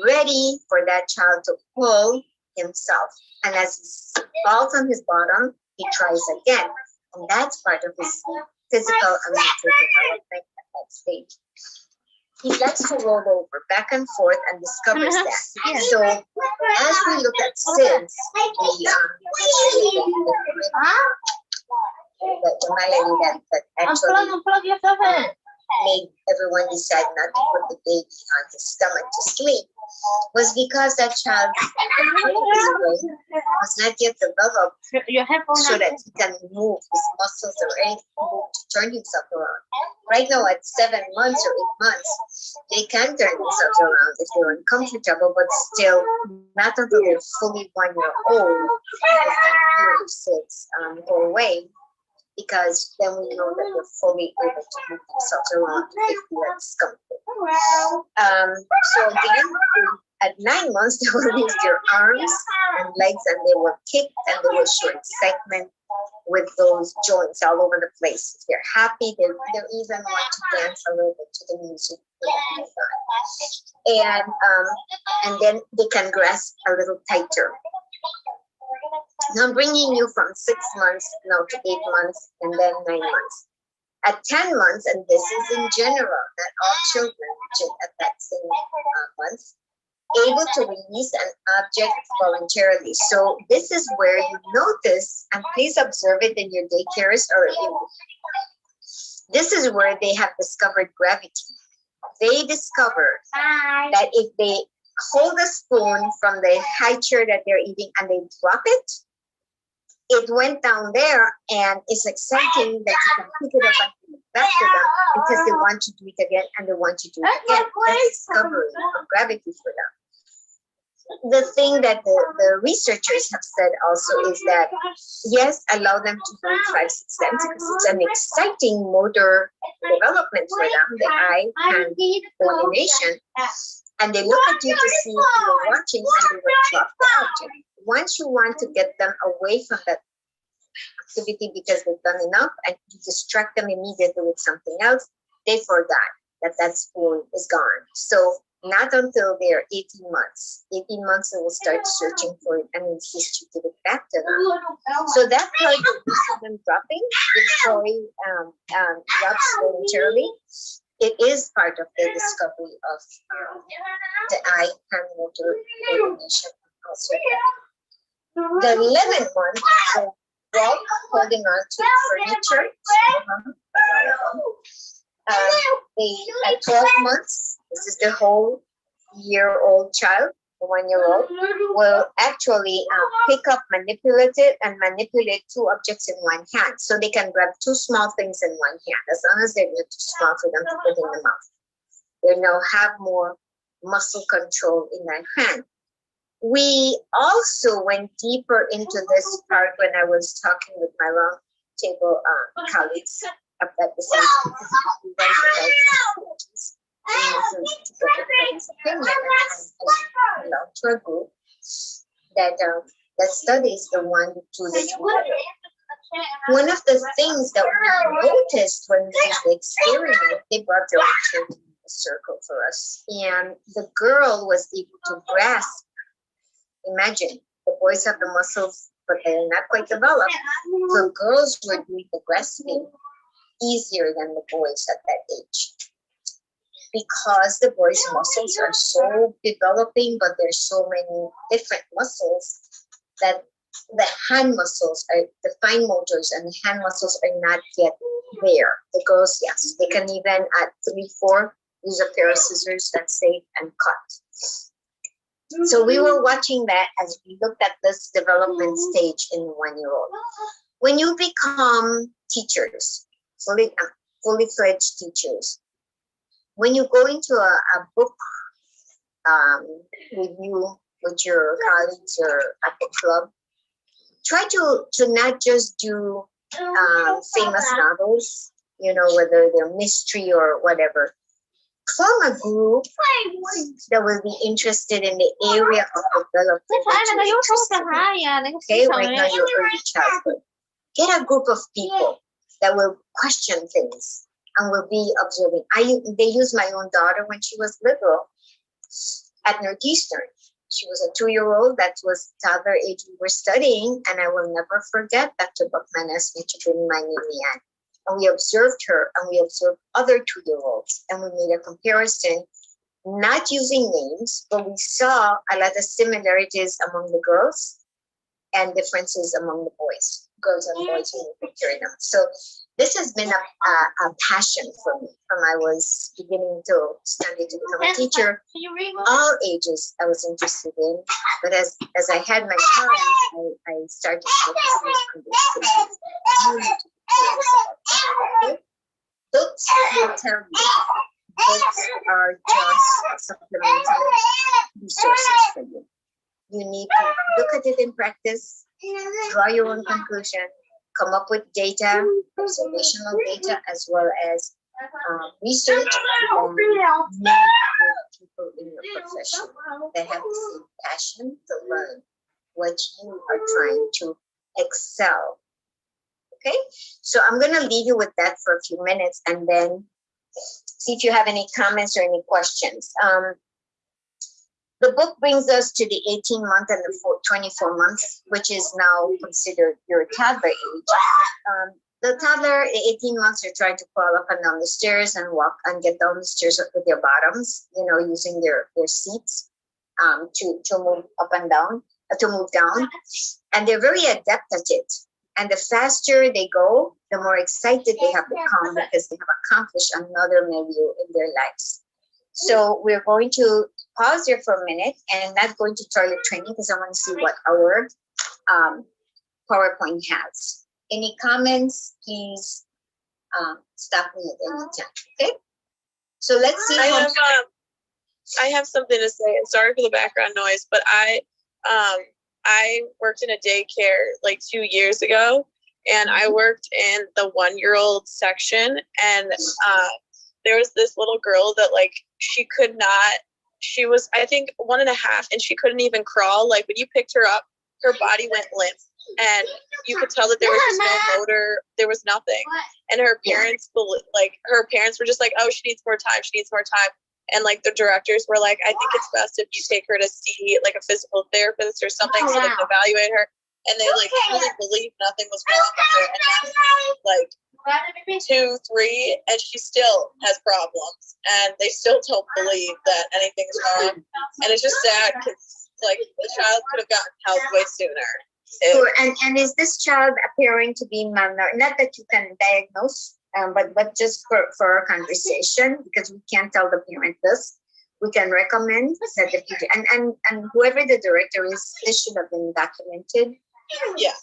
ready for that child to pull himself. And as he falls on his bottom, he tries again. And that's part of his physical and mental development at that stage. He likes to roll over back and forth and discovers that. So as we look at SIDS, the malady that actually made everyone decide not to put the baby on his stomach to sleep was because that child's brain was not yet developed so that he can move his muscles or anything to turn himself around. Right now at 7 months or 8 months, they can turn themselves around if they're uncomfortable, but still not until they're fully 1 year old. Go away. Because then we know that they're fully able to move themselves around if we are discomfort. So again, at 9 months, they will use their arms and legs and they will kick and they will show excitement with those joints all over the place. If they're happy, they'll even want to dance a little bit to the music. And then they can grasp a little tighter. Now I'm bringing you from 6 months now to 8 months and then 9 months. At 10 months, and this is in general, not all children reach it at that same month, able to release an object voluntarily. So this is where you notice, and please observe it in your daycares this is where they have discovered gravity. They discovered that if they hold a spoon from the high chair that they're eating and they drop it, it went down there, and it's exciting that you can pick it up and give it back to them because they want to do it again and they want to do it again. That's discovering gravity for them. The thing that the researchers have said also is that, yes, allow them to do it 5, 6 times because it's an exciting motor development for them, the eye-hand coordination. And they look at you to see if you're watching and they will drop the object. Once you want to get them away from that activity because they've done enough and you distract them immediately with something else, they forgot that spoon is gone. So not until they're 18 months. 18 months they will start searching for it and insist you give it back to them. So that's how you see them dropping. The toy drops voluntarily. It is part of the discovery of the eye-hand motor coordination. Also, the 11th one, the dog holding on to furniture. At 12 months, this is the whole year-old child, the 1-year-old, will actually pick up, manipulate two objects in one hand. So they can grab 2 small things in one hand, as long as they're not too small for them to put in the mouth. They now have more muscle control in their hand. We also went deeper into this part when I was talking with my round table colleagues up at the same belong to a group that studies the 1 to the 2. One of the things that we noticed when we did the experiment, they brought their children in a circle for us, and the girl was able to grasp. Imagine, the boys have the muscles, but they're not quite developed. So girls were doing the grasping easier than the boys at that age. Because the boys' muscles are so developing, but there's so many different muscles that the hand muscles, the fine motors and the hand muscles are not yet there. The girls, yes, they can even at 3, 4 use a pair of scissors that's safe and cut. So we were watching that as we looked at this development stage in the 1-year-old. When you become teachers, fully fledged teachers, when you go into a book review with your colleagues or at the club, try to not just do famous novels, whether they're mystery or whatever. Form a group that will be interested in the area of development that you're interested in. Okay, right now you're early childhood. Get a group of people that will question things and will be observing. They used my own daughter when she was little at Northeastern. She was a 2-year-old that was toddler age we were studying, and I will never forget Dr. Buckman asked me to bring my Nimian. And we observed her, and we observed other 2-year-olds, and we made a comparison, not using names, but we saw a lot of similarities among the girls and differences among the boys, girls and boys when we picture them. So this has been a passion for me from I was beginning to study to become a teacher. All ages I was interested in, but as I had my child, I started focusing on these things. Books will tell you. Books are just supplemental resources for you. You need to look at it in practice, draw your own conclusion, come up with data, observational data, as well as research, and meet with people in your profession that have the same passion to learn what you are trying to excel. Okay, so I'm going to leave you with that for a few minutes and then see if you have any comments or any questions. The book brings us to the 18-month and the 24 months, which is now considered your toddler age. The toddler, 18 months, are trying to crawl up and down the stairs and walk and get down the stairs with their bottoms, using their seats. to move up and down, to move down, and they're very adept at it. And the faster they go, the more excited they have become because they have accomplished another milieu in their lives. So we're going to pause here for a minute, and not going to toilet training because I want to see what our PowerPoint has. Any comments? Please stop me at any time. Okay. So let's see. I have something to say. And sorry for the background noise, but I worked in a daycare like 2 years ago, and I worked in the 1-year-old section, and there was this little girl that like she was I think 1.5, and she couldn't even crawl. Like when you picked her up, her body went limp, and you could tell that there was just no motor, there was nothing. And her parents were just like, oh, she needs more time, and like the directors were like, I think it's best if you take her to see like a physical therapist or something so they can evaluate her. And they like really believed nothing was wrong with her, and now, like 2, 3, and she still has problems, and they still don't believe that anything's wrong. And it's just sad because like the child could have gotten help way sooner. Sure. And is this child appearing to be malnourished? Not that you can diagnose, but just for our conversation, because we can't tell the parent this. We can recommend that the and whoever the director is, this should have been documented. Yeah.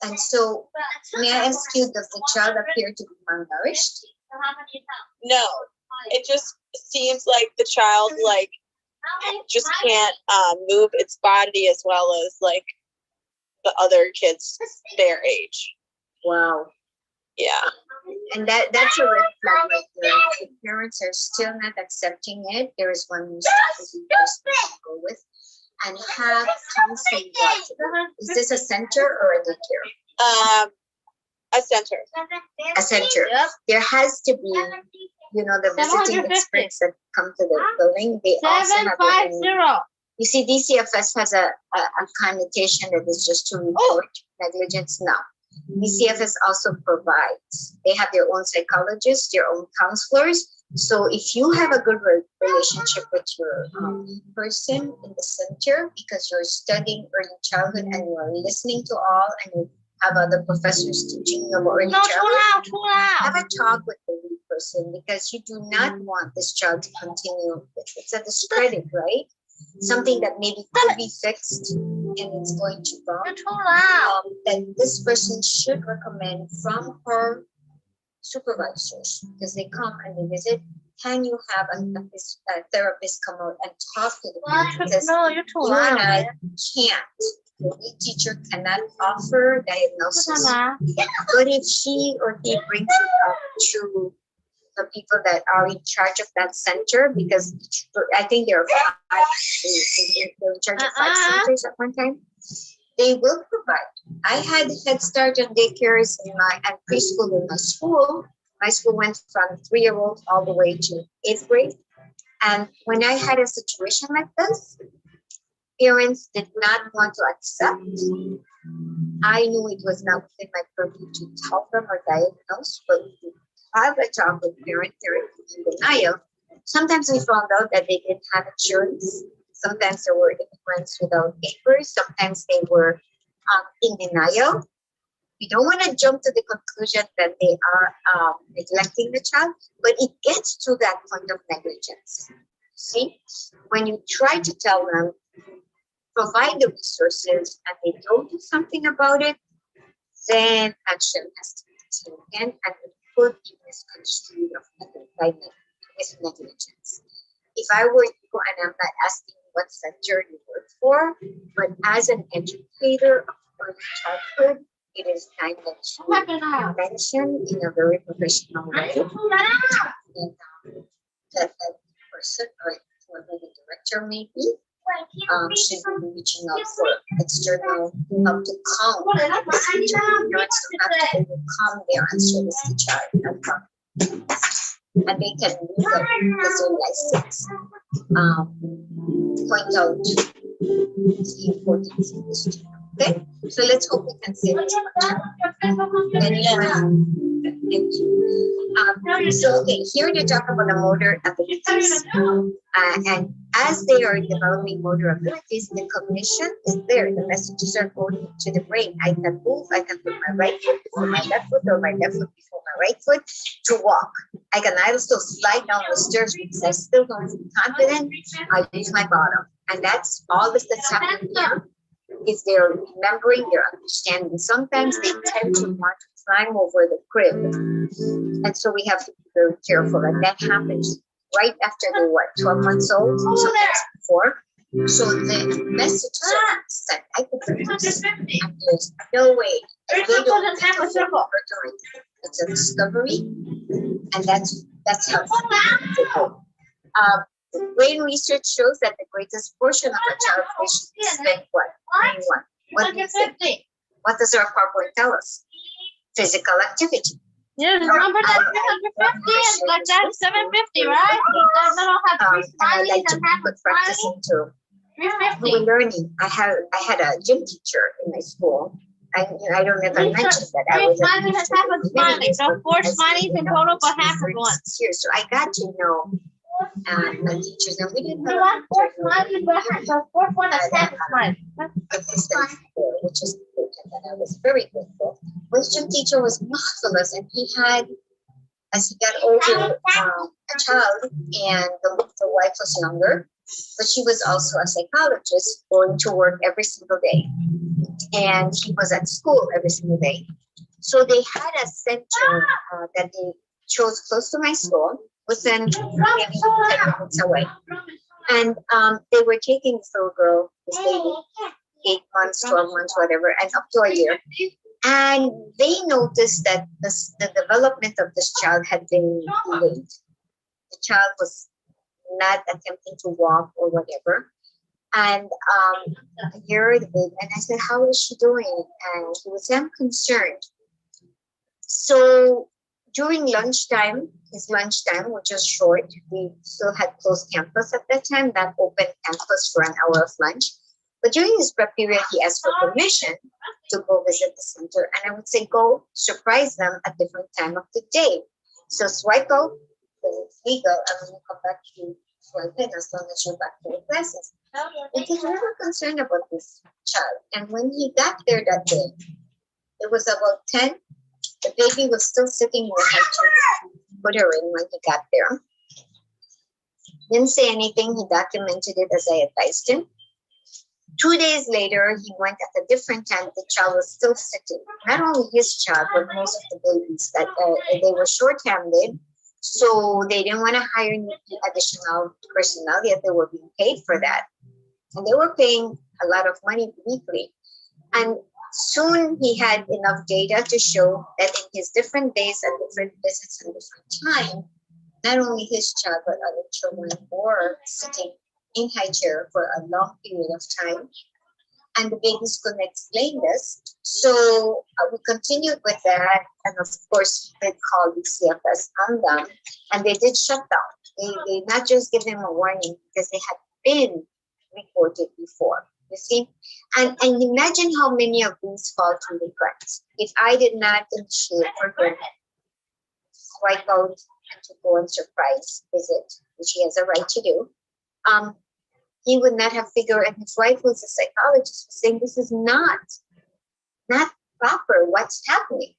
And so, may I ask you, does the child appear to be malnourished? No, it just seems like the child like just can't move its body as well as like the other kids their age. Wow. Yeah. And that's a red flag right there. The parents are still not accepting it. There is one strategy to go with, and have counseling. Is this a center or a daycare? A center. A center. There has to be, the visiting experts that come to the building. They also have their own. You see, DCFS has a connotation that is just to report negligence. No. DCFS also provides. They have their own psychologists, their own counselors. So if you have a good relationship with your person in the center, because you're studying early childhood and you are listening to all, and you have other professors teaching you about early childhood, have a talk with the lead person, because you do not want this child to continue. It's a discredit, right? Something that maybe could be fixed and it's going to wrong. That this person should recommend from her supervisors, because they come and they visit. Can you have a therapist come out and talk to the parent? Because you and I can't. The lead teacher cannot offer diagnosis. But if she or he brings it up to the people that are in charge of that center, because I think there are 5, they're in charge of 5 centers at one time, they will provide. I had Head Start and daycares and preschool in my school. My school went from 3-year-old all the way to 8th grade. And when I had a situation like this, parents did not want to accept. I knew it was not within my purview to tell them or diagnose, but have a talk with parent, they're in denial. Sometimes we found out that they didn't have insurance. Sometimes there were immigrants without papers. Sometimes they were in denial. We don't want to jump to the conclusion that they are neglecting the child, but it gets to that point of negligence. See, when you try to tell them, provide the resources, and they don't do something about it, then action has to be taken, and it could be misconstrued with negligence. If I were you, and I'm not asking what center you work for, but as an educator of early childhood, it is time that you mention in a very professional way that person or whoever the director may be should be reaching out for external help to calm the center. Parents don't have to overcome their unserviced the child. And they can use that as their license. Point out the importance of this child. Okay, so let's hope we can save it. So okay, here they talk about the motor abilities, and as they are developing motor abilities, the cognition is there. The messages are going to the brain. I can move. I can put my right foot before my left foot or my left foot before my right foot to walk. I can also slide down the stairs because I still don't feel confident. I use my bottom. And that's all this that's happening here. Is they're remembering, they're understanding. Sometimes they tend to want to climb over the crib. And so we have to be very careful. And that happens right after they're 12 months old, sometimes before. So the messages are sent. I could produce, and there's no way. They don't have a circle. It's a discovery, and that's how it goes. The brain research shows that the greatest portion of a child's day should be spent what? Doing what? What do you think? What does our PowerPoint tell us? Physical activity. Yeah, remember that 350 is like that 750, right? They don't have three And I like smileys to and half a put practicing too. 350. We're learning. I had a gym teacher in my school. I don't know if I mentioned that I Three was smileys and half a smiley. So 4 smileys in total, but half of one. Years, so I got to know my teachers, and we didn't You have want 4 smileys, but the fourth one is half a smile. assistance there, which is good, and then I was very grateful. My gym teacher was marvelous, and he had, as he got older, a child, and the wife was younger, but she was also a psychologist going to work every single day, and he was at school every single day. So they had a center that they chose close to my school, within maybe 10 minutes away. And they were taking this little girl, this baby, 8 months, 12 months, whatever, and up to a year. And they noticed that the development of this child had been delayed. The child was not attempting to walk or whatever. And a year, the baby, and I said, "How is she doing?" And he was, "I'm concerned." So during lunchtime, his lunchtime, which was short, we still had closed campus at that time, not open campus for an hour of lunch. But during his prep period, he asked for permission to go visit the center. And I would say, go surprise them at different time of the day. So swipe out, because it's legal, and when you come back, you swipe in as long as you're back to your classes. Because we were concerned about this child. And when he got there that day, it was about 10. The baby was still sitting in the high chair, put her in when he got there. Didn't say anything. He documented it as I advised him. 2 days later, he went at a different time. The child was still sitting. Not only his child, but most of the babies. That they were short-handed, so they didn't want to hire additional personnel, yet they were being paid for that. And they were paying a lot of money weekly. And soon he had enough data to show that in his different days and different visits and different time, not only his child, but other children were sitting in high chair for a long period of time. And the babies couldn't explain this. So we continued with that. And of course, they called the CFS on them. And they did shut down. They not just give them a warning because they had been reported before. You see? And imagine how many of these fall through the cracks. If I did not initiate for him swipe out and to go and surprise visit, which he has a right to do, he would not have figured, and his wife was a psychologist, was saying this is not proper. What's happening?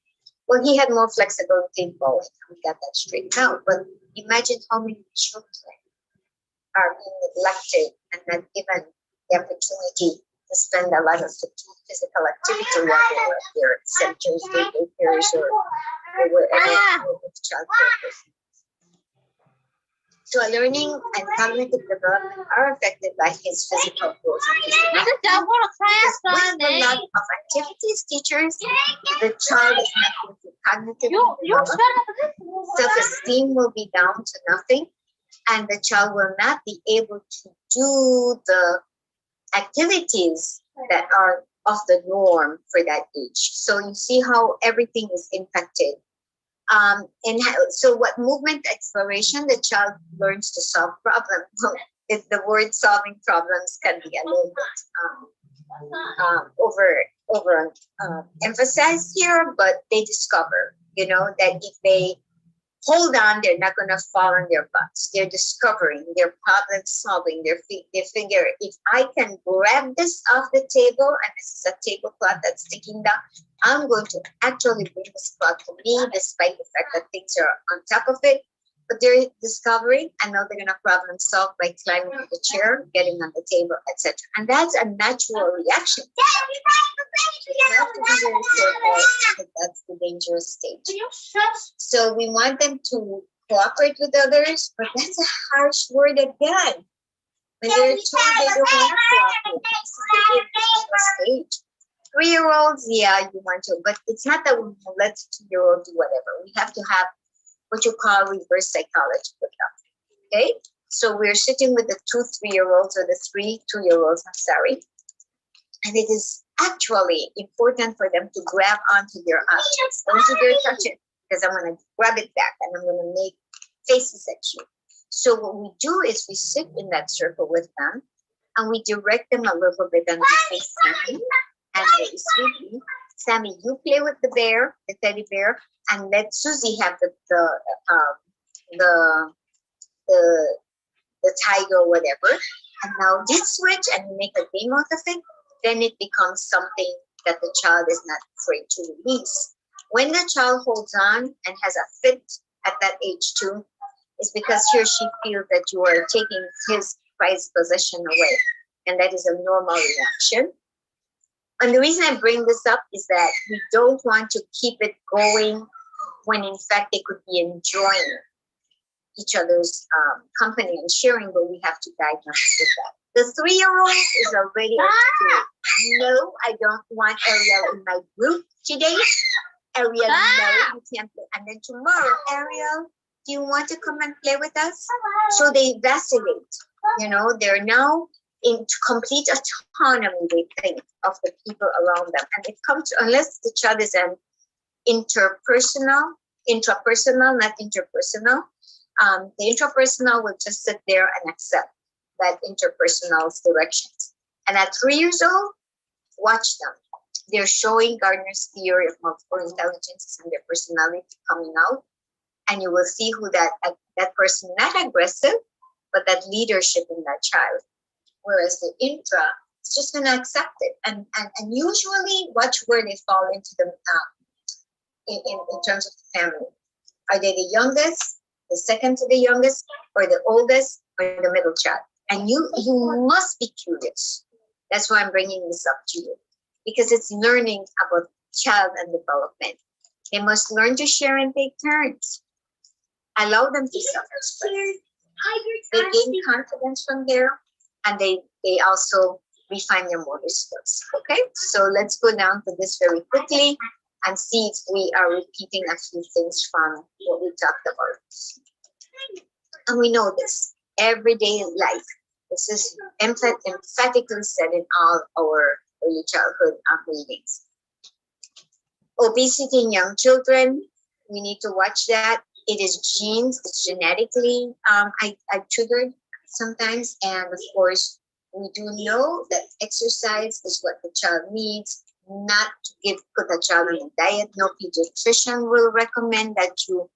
Well, he had more flexibility in going, and we got that straightened out. But imagine how many children are being neglected and not given the opportunity to spend a lot of physical activity while they were at their centers, daycares, or wherever with child care. So learning and cognitive development are affected by his physical growth. With a lot of activities, teachers, the child is not going to cognitively develop. Self-esteem will be down to nothing, and the child will not be able to do the activities that are of the norm for that age. So you see how everything is impacted. So what movement exploration, the child learns to solve problems. If the word solving problems can be a little bit emphasized here, but they discover, that if they hold on, they're not going to fall on their butts. They're discovering, they're problem solving. They figure, if I can grab this off the table, and this is a tablecloth that's sticking down, I'm going to actually bring this cloth to me, despite the fact that things are on top of it. But they're discovering, and now they're going to problem solve by climbing on the chair, getting on the table, etc. And that's a natural reaction. You have to be very careful, because that's the dangerous stage. So we want them to cooperate with others, but that's a harsh word again. When they're told they don't want to cooperate, this is the dangerous stage. 3-year-olds, yeah, you want to, but it's not that we let 2-year-old do whatever. We have to have what you call reverse psychology with them. Okay? So we're sitting with the 2 3-year-olds, or the 3 2-year-olds, I'm sorry. And it is actually important for them to grab onto their objects. Don't you dare touch it, because I'm going to grab it back and I'm going to make faces at you. So what we do is we sit in that circle with them and we direct them a little bit, and we say, Sammy, and very sweetly, Sammy, you play with the bear, the teddy bear, and let Susie have the tiger or whatever. And now this switch, and you make a game out of it, then it becomes something that the child is not afraid to release. When the child holds on and has a fit at that age too, it's because he or she feels that you are taking his prized possession away. And that is a normal reaction. And the reason I bring this up is that we don't want to keep it going when in fact they could be enjoying each other's company and sharing, but we have to guide them with that. The 3-year-old is already articulated. No, I don't want Ariel in my group today. Ariel, no, you can't play. And then tomorrow, Ariel, do you want to come and play with us? So they vacillate. You know, they're now in complete autonomy, they think, of the people around them. And it comes, unless the child is an intrapersonal, not interpersonal. The intrapersonal will just sit there and accept that interpersonal's directions. And at 3 years old, watch them. They're showing Gardner's theory of multiple intelligences and their personality coming out. And you will see who that person, not aggressive, but that leadership in that child. Whereas the intra is just going to accept it. And usually watch where they fall into the, in terms of the family. Are they the youngest, the second to the youngest, or the oldest, or the middle child? And you must be curious. That's why I'm bringing this up to you, because it's learning about child and development. They must learn to share and take turns. Allow them to self-express. They gain confidence from there, and they also refine their motor skills. Okay, so let's go down to this very quickly and see if we are repeating a few things from what we talked about. And we know this, everyday life. This is emphatically said in all our early childhood readings. Obesity in young children, we need to watch that. It is genes, it's genetically I triggered sometimes. And of course, we do know that exercise is what the child needs, not to put a child on a diet. No pediatrician will recommend that you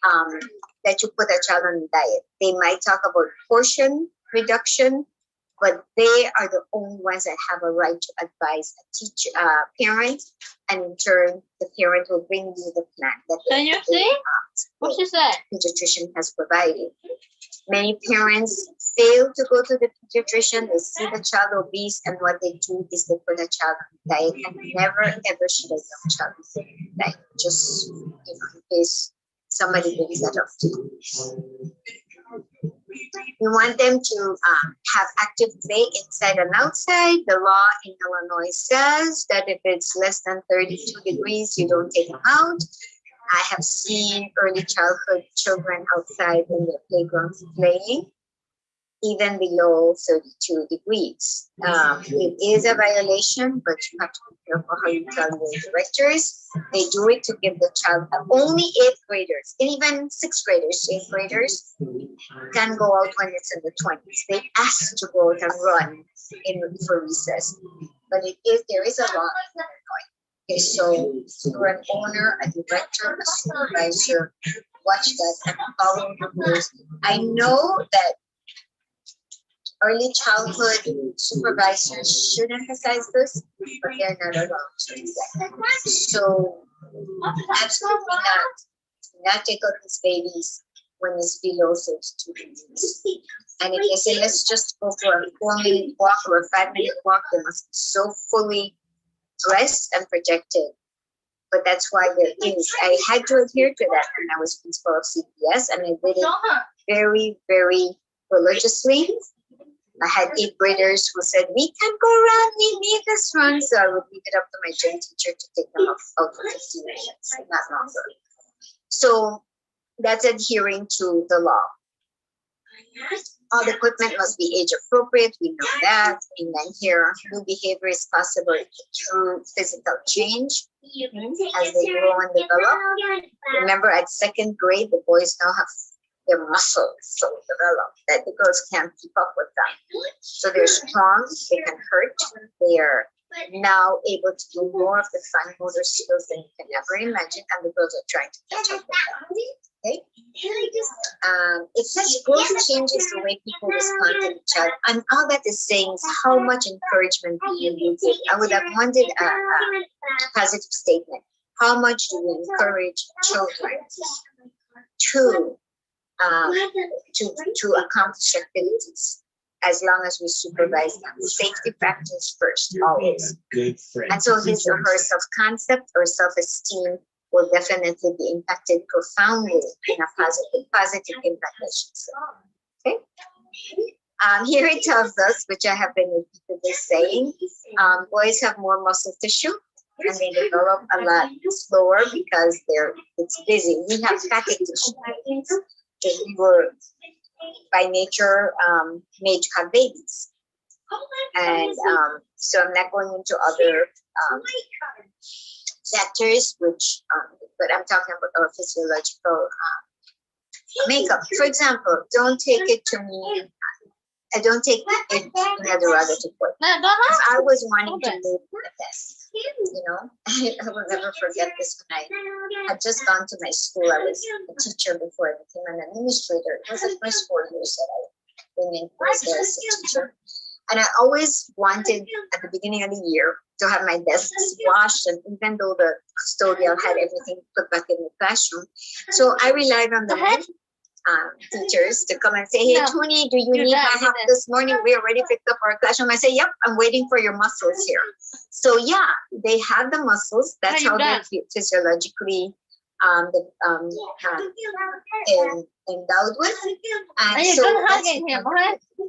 put a child on a diet. They might talk about portion reduction, but they are the only ones that have a right to advise a parent, and in turn, the parent will bring you the plan that the pediatrician has provided. Many parents fail to go to the pediatrician. They see the child obese, and what they do is they put a child on a diet, and never ever should a young child be put on a diet. Just in case somebody brings that up to you. We want them to have active play inside and outside. The law in Illinois says that if it's less than 32 degrees, you don't take them out. I have seen early childhood children outside in their playgrounds playing, even below 32 degrees. It is a violation, but you have to be careful how you tell your directors. They do it to give the child, only 8th graders, and even 6th graders, 8th graders can go out when it's in the 20s. They ask to go out and run for recess. But there is a law in Illinois. Okay, so if you're an owner, a director, a supervisor, watch that and follow the rules. I know that early childhood supervisors should emphasize this, but they're not allowed to do that. So absolutely not take out these babies when it's below 32 degrees. And if they say, let's just go for a 4-minute walk or a 5-minute walk, they must be so fully dressed and protected. But that's why there is. I had to adhere to that when I was principal of CPS, and I did it very, very religiously. I had 8th graders who said, we can go run, we need this run. So I would leave it up to my gym teacher to take them out for 15 minutes, not longer. So that's adhering to the law. All the equipment must be age appropriate. We know that. And then here, new behavior is possible through physical change as they grow and develop. Remember, at 2nd grade, the boys now have their muscles so developed that the girls can't keep up with them. So they're strong, they can hurt, they are now able to do more of the fine motor skills than you can ever imagine, and the girls are trying to catch up with them. Okay? It says growth changes the way people respond to each other, and all that is saying is how much encouragement do you give. I would have wanted a positive statement. How much do we encourage children to accomplish activities, as long as we supervise them? Safety practice first, always. And so his or her self-concept or self-esteem will definitely be impacted profoundly in a positive impact, I should say. Okay. Here it tells us, which I have been repeatedly saying, boys have more muscle tissue and they develop a lot slower because it's busy. We have fatty tissue. We were by nature made to have babies. And so I'm not going into other factors, but I'm talking about our physiological makeup. For example, don't take it to me. I don't take it in a derogatory way. If I was wanting to move the test, I will never forget this. When I had just gone to my school, I was a teacher before I became an administrator. It was the first 4 years that I remained there as a teacher. And I always wanted, at the beginning of the year, to have my desks washed, and even though the custodial had everything put back in the classroom. So I relied on the teachers to come and say, hey, Tony, do you need my help this morning? We already picked up our classroom. I say, yep, I'm waiting for your muscles here. So yeah, they have the muscles. That's how they're physiologically endowed with. And so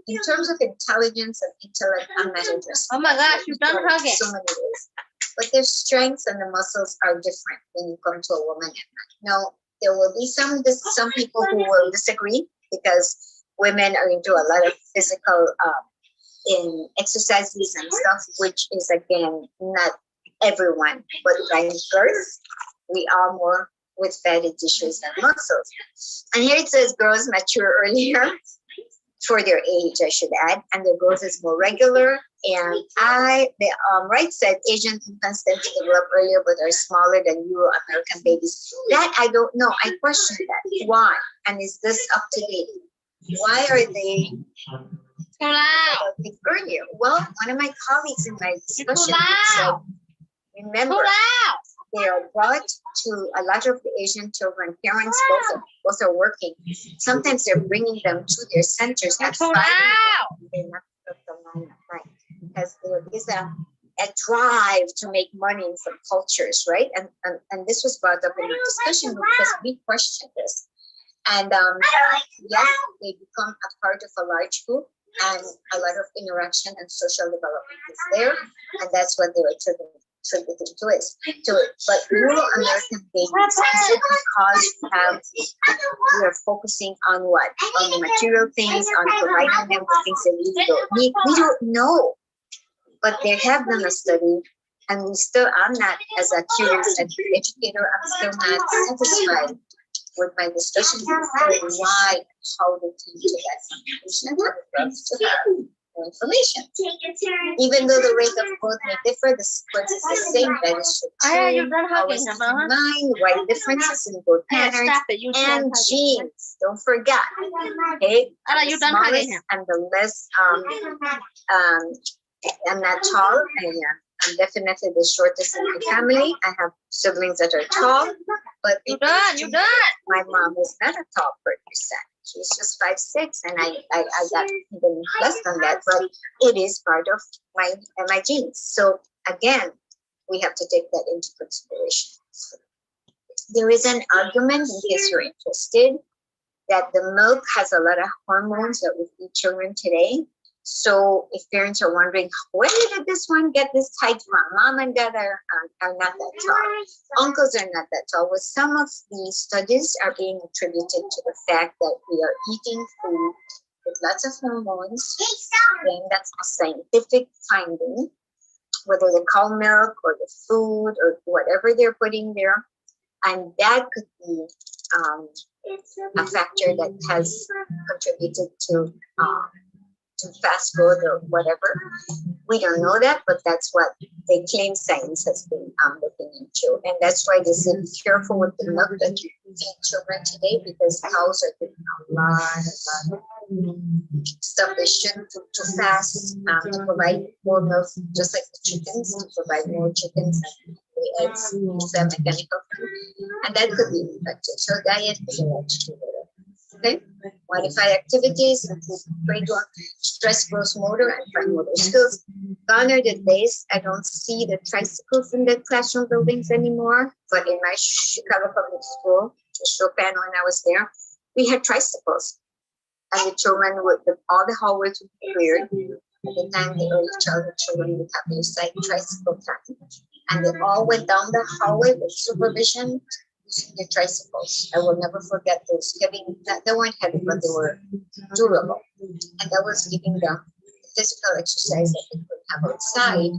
in terms of intelligence and intellect, I'm not interested. Oh my gosh, you've done hugging. So many ways. But their strengths and the muscles are different when you come to a woman and man. Now, there will be some people who will disagree, because women are into a lot of physical in exercises and stuff, which is, again, not everyone. But by birth, we are more with fatty tissues and muscles. And here it says girls mature earlier for their age, I should add, and their growth is more regular. And the right said Asian infants tend to develop earlier but are smaller than Euro-American babies. That I don't know. I question that. Why? And is this up to date? Why are they developing earlier? Well, one of my colleagues in my discussion said, remember, they are brought to a lot of the Asian children. Parents both are working. Sometimes they're bringing them to their centers at 5 a.m. They're not up till 9 at night, because there is a drive to make money in some cultures, right? And this was brought up in a discussion because we questioned this. And yes, they become a part of a large group, and a lot of interaction and social development is there, and that's what they were attributing to it. But Euro-American babies, is it because we are focusing on what? On the material things, on providing them with things they really don't need? We don't know. But they have done a study, and I'm not, as a curious educator, I'm still not satisfied with my discussion. Why, how they came to that conclusion. more information. Even though the rate of growth may differ, the sequence is the same. That is true. Always keep in mind wide differences in growth patterns and genes. Don't forget. Okay, the smallest and the less I'm not tall. I'm definitely the shortest in my family. I have siblings that are tall, but my mom is not a tall person. She's just 5'6", and I got even less than that, but it is part of my genes. So again, we have to take that into consideration. There is an argument, in case you're interested, that the milk has a lot of hormones that we feed children today. So if parents are wondering, where did this one get this height from? Mom and dad are not that tall. Uncles are not that tall. Well, some of these studies are being attributed to the fact that we are eating food with lots of hormones. And that's a scientific finding, whether the cow milk or the food or whatever they're putting there. And that could be a factor that has contributed to fast growth or whatever. We don't know that, but that's what they claim science has been looking into. And that's why they say be careful with the milk that you feed children today, because cows are giving a lot of stuff they shouldn't do too fast to provide more milk, just like the chickens, to provide more chickens and the eggs, the mechanical food. And that could be effective. So diet is a lot to do with it. Okay, modify activities, improve stress, gross motor, and fine motor skills. Gone are the days I don't see the tricycles in the classroom buildings anymore. But in my Chicago public school, the Chopin, when I was there, we had tricycles, and the children would all the hallways would be cleared. At the time, the early childhood children would have their side tricycle time, and they all went down the hallway with supervision. The tricycles. I will never forget those. They weren't heavy, but they were durable. And that was giving them physical exercise that they could have outside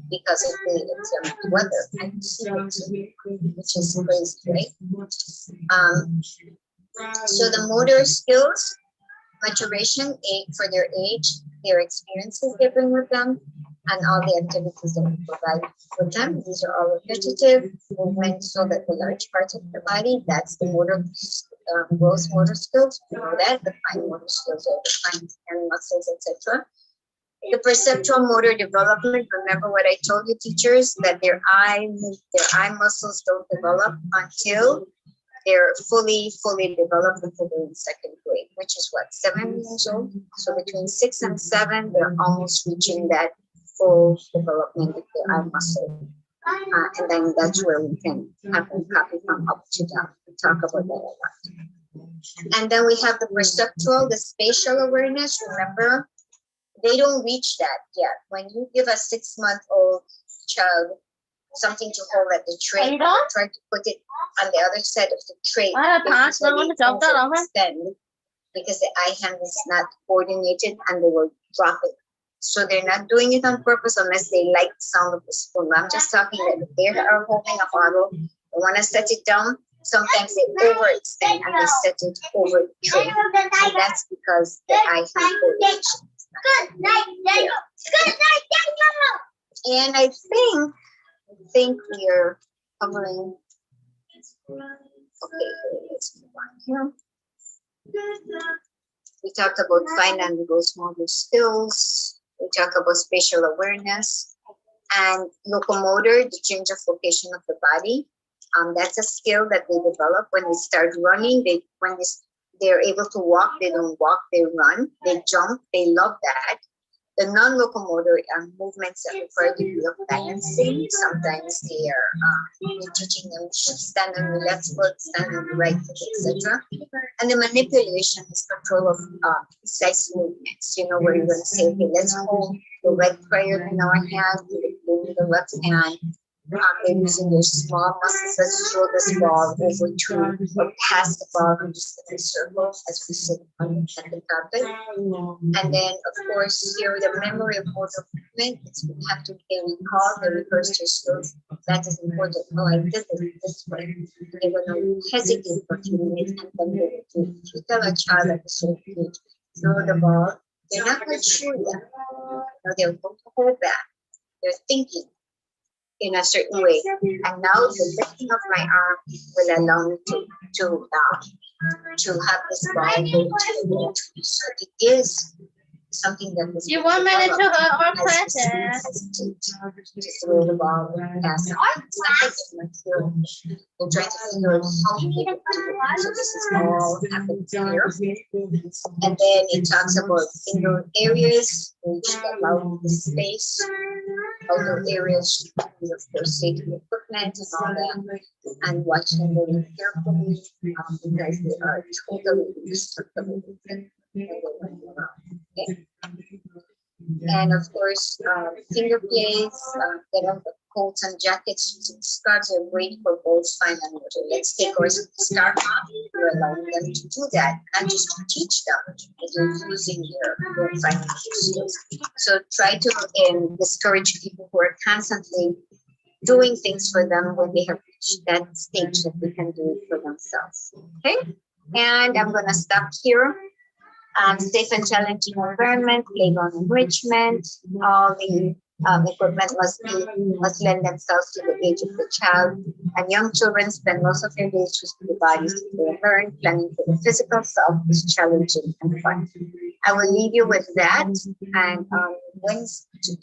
because of the weather and sea, which is crazy, right? So the motor skills, maturation, for their age, their experiences they bring with them, and all the activities that we provide for them. These are all repetitive movements, so that the large parts of the body, that's the motor, gross motor skills. We know that. The fine motor skills are the fine hand muscles, etc. The perceptual motor development, remember what I told you, teachers, that their eye muscles don't develop until they're fully developed until they're in second grade, which is what, 7 years old? So between 6 and 7, they're almost reaching that full development of the eye muscle. And then that's where we can have them copy from up to down. We talk about that a lot. And then we have the perceptual, the spatial awareness. Remember, they don't reach that yet. When you give a 6-month-old child something to hold at the tray, try to put it on the other side of the tray, because the eye hand is not coordinated and they will drop it. So they're not doing it on purpose unless they like the sound of the spoon. I'm just talking that if they are holding a bottle, they want to set it down, sometimes they overextend and they set it over the tray. And that's because the eye hand coordination is not there. Good night, Daniel. And I think we are covering. Okay, let's move on here. We talked about fine and gross motor skills. We talk about spatial awareness and locomotor, the change of location of the body. That's a skill that they develop when they start running. When they're able to walk, they don't walk, they run, they jump, they love that. The non-locomotor movements that require a degree of balancing. Sometimes they are teaching them to stand on the left foot, stand on the right foot, etc. And the manipulation is control of precise movements. You know, where you're going to say, okay, let's hold the right prayer in our hand, with the left hand. They're using their small muscles. Let's throw this ball over to or pass the ball in just a circle as we sit on the carpet. And then, of course, here the memory of motor movement. We have to recall the rehearsed skills. That is important. Oh, I did it this way. They're going to hesitate for a few minutes and then they will do. If you tell a child at a certain age, throw the ball They're not quite sure yet. No, they're going to hold back. They're thinking in a certain way. And now the lifting of my arm will allow me to have this ball go to the wall. So it is something that is. You want me to go or press it? To throw the ball past. We'll try to figure out how to get it to the. So this is all happening here. And then it talks about indoor areas, which allow the space. Outdoor areas should be, of course, safety equipment and all that. And watching very carefully because they are totally indestructible. Okay. And of course, finger plates, get on the coats and jackets, scarves are great for both fine and motor. Let's take our scarf off. We're allowing them to do that, not just to teach them, but they're using their financial skills. So try to discourage people who are constantly doing things for them when they have reached that stage that they can do it for themselves. Okay, and I'm gonna stop here. Safe and challenging environment, playground enrichment, all the equipment must lend themselves to the age of the child. And young children spend most of their days using the bodies to play and learn. Planning for the physical self is challenging and fun. I will leave you with that. And Wednesday,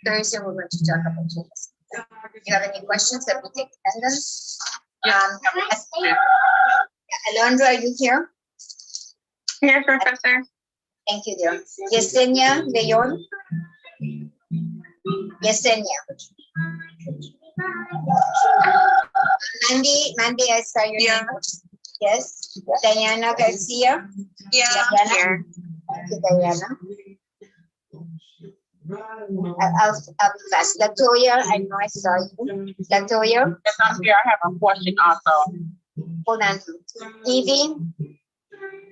Thursday, we're going to talk about this. Do you have any questions that we take attendance? Alondra, are you here? Here, Professor. Thank you, dear. Yesenia Leon. Yesenia. Mandy, I saw your name. Yes. Diana Garcia. Yeah, Diana. here. Thank you, Diana. I'll be fast. Latoya, I know I saw you. Latoya. Yes, I'm here. I have a question also. Hold on. Evie.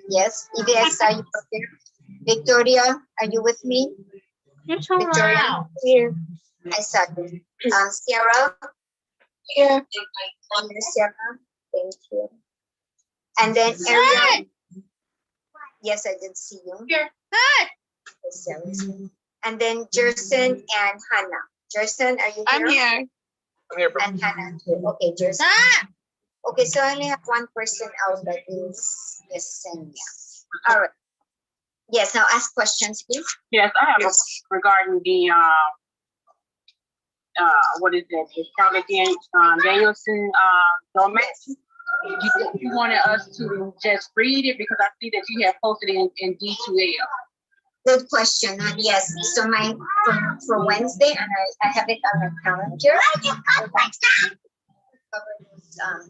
Yes, Evie, I saw you up there. Victoria, are you with me? You're so Victoria, loud. here. I saw you. Sierra. Here. Sierra, thank you. And then Ariel. Yes, I did see you. Here. Hi. Yes, Sarah. And then Jerson and Hannah. Jerson, are you here? I'm here. I'm here. And Hannah too. Okay, Jerson. Ah. Okay, so I only have one person out, that is Yesenia. All right. Yes, now ask questions, please. Yes, I have a regarding the what is it? The Scarlett Danielson domain. You wanted us to just read it because I see that you have posted it in D2L. Good question. Yes. So for Wednesday, and I have it on my calendar.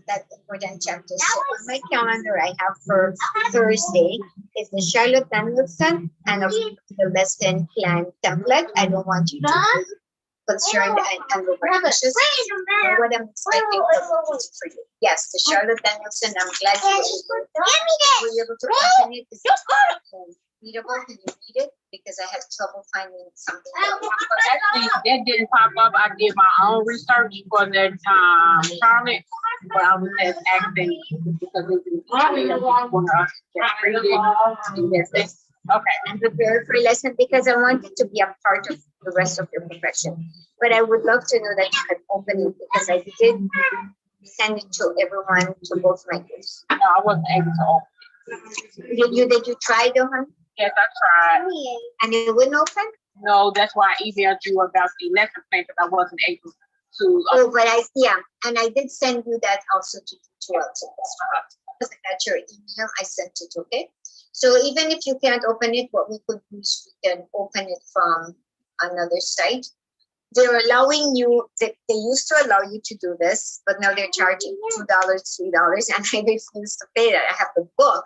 That important chapter. So on my calendar, I have for Thursday is the Charlotte Danielson and of the lesson plan template. I don't want you to be concerned and overanxious. What I'm expecting for you. Yes, the Charlotte Danielson. I'm glad you were able to open it. Is it readable? Can you read it? Because I had trouble finding something. Actually, that didn't pop up. I did my own research for that Charlotte, but I was just asking because it's probably want us to just read it. Yes. Okay. And prepare for a lesson because I want it to be a part of the rest of your profession. But I would love to know that you can open it because I did send it to everyone, to both my groups. No, I wasn't able to open it. Did you try though, huh? Yes, I tried. And it wouldn't open? No, that's why I emailed you about the lesson plan because I wasn't able to. Oh, but and I did send you that also to because I got your email, I sent it, okay? So even if you can't open it, what we could do is we can open it from another site. They're allowing you, they used to allow you to do this, but now they're charging $2, $3, and I refuse to pay that. I have the book.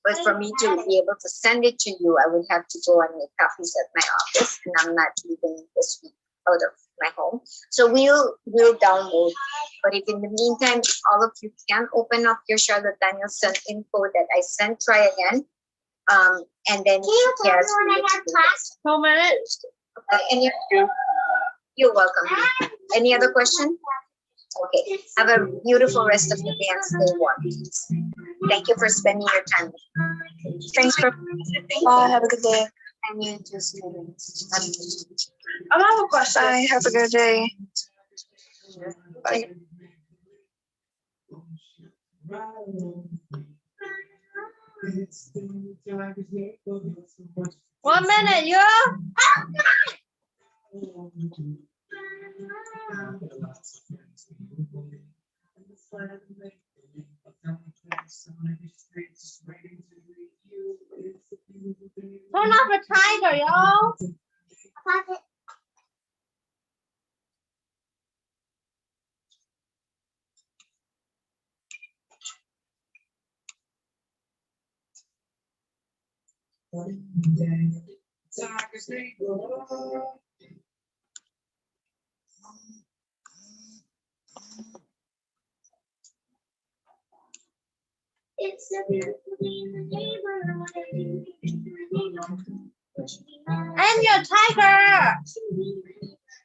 But for me to be able to send it to you, I would have to go and make copies at my office, and I'm not leaving this week out of my home. So we'll download. But if in the meantime, if all of you can open up your Charlotte Danielson info that I sent, try again. And then yes, 2 minutes. okay. And you're welcome. Any other question? Okay. Have a beautiful rest of the day and stay warm, please. Thank you for spending your time with me. Thanks for. Bye. Have a good day. And you just I have a question. Bye. Have a good day. Bye. 1 minute, you. Turn off the tiger, y'all. It's a beautiful day in the neighborhood. I'm your tiger.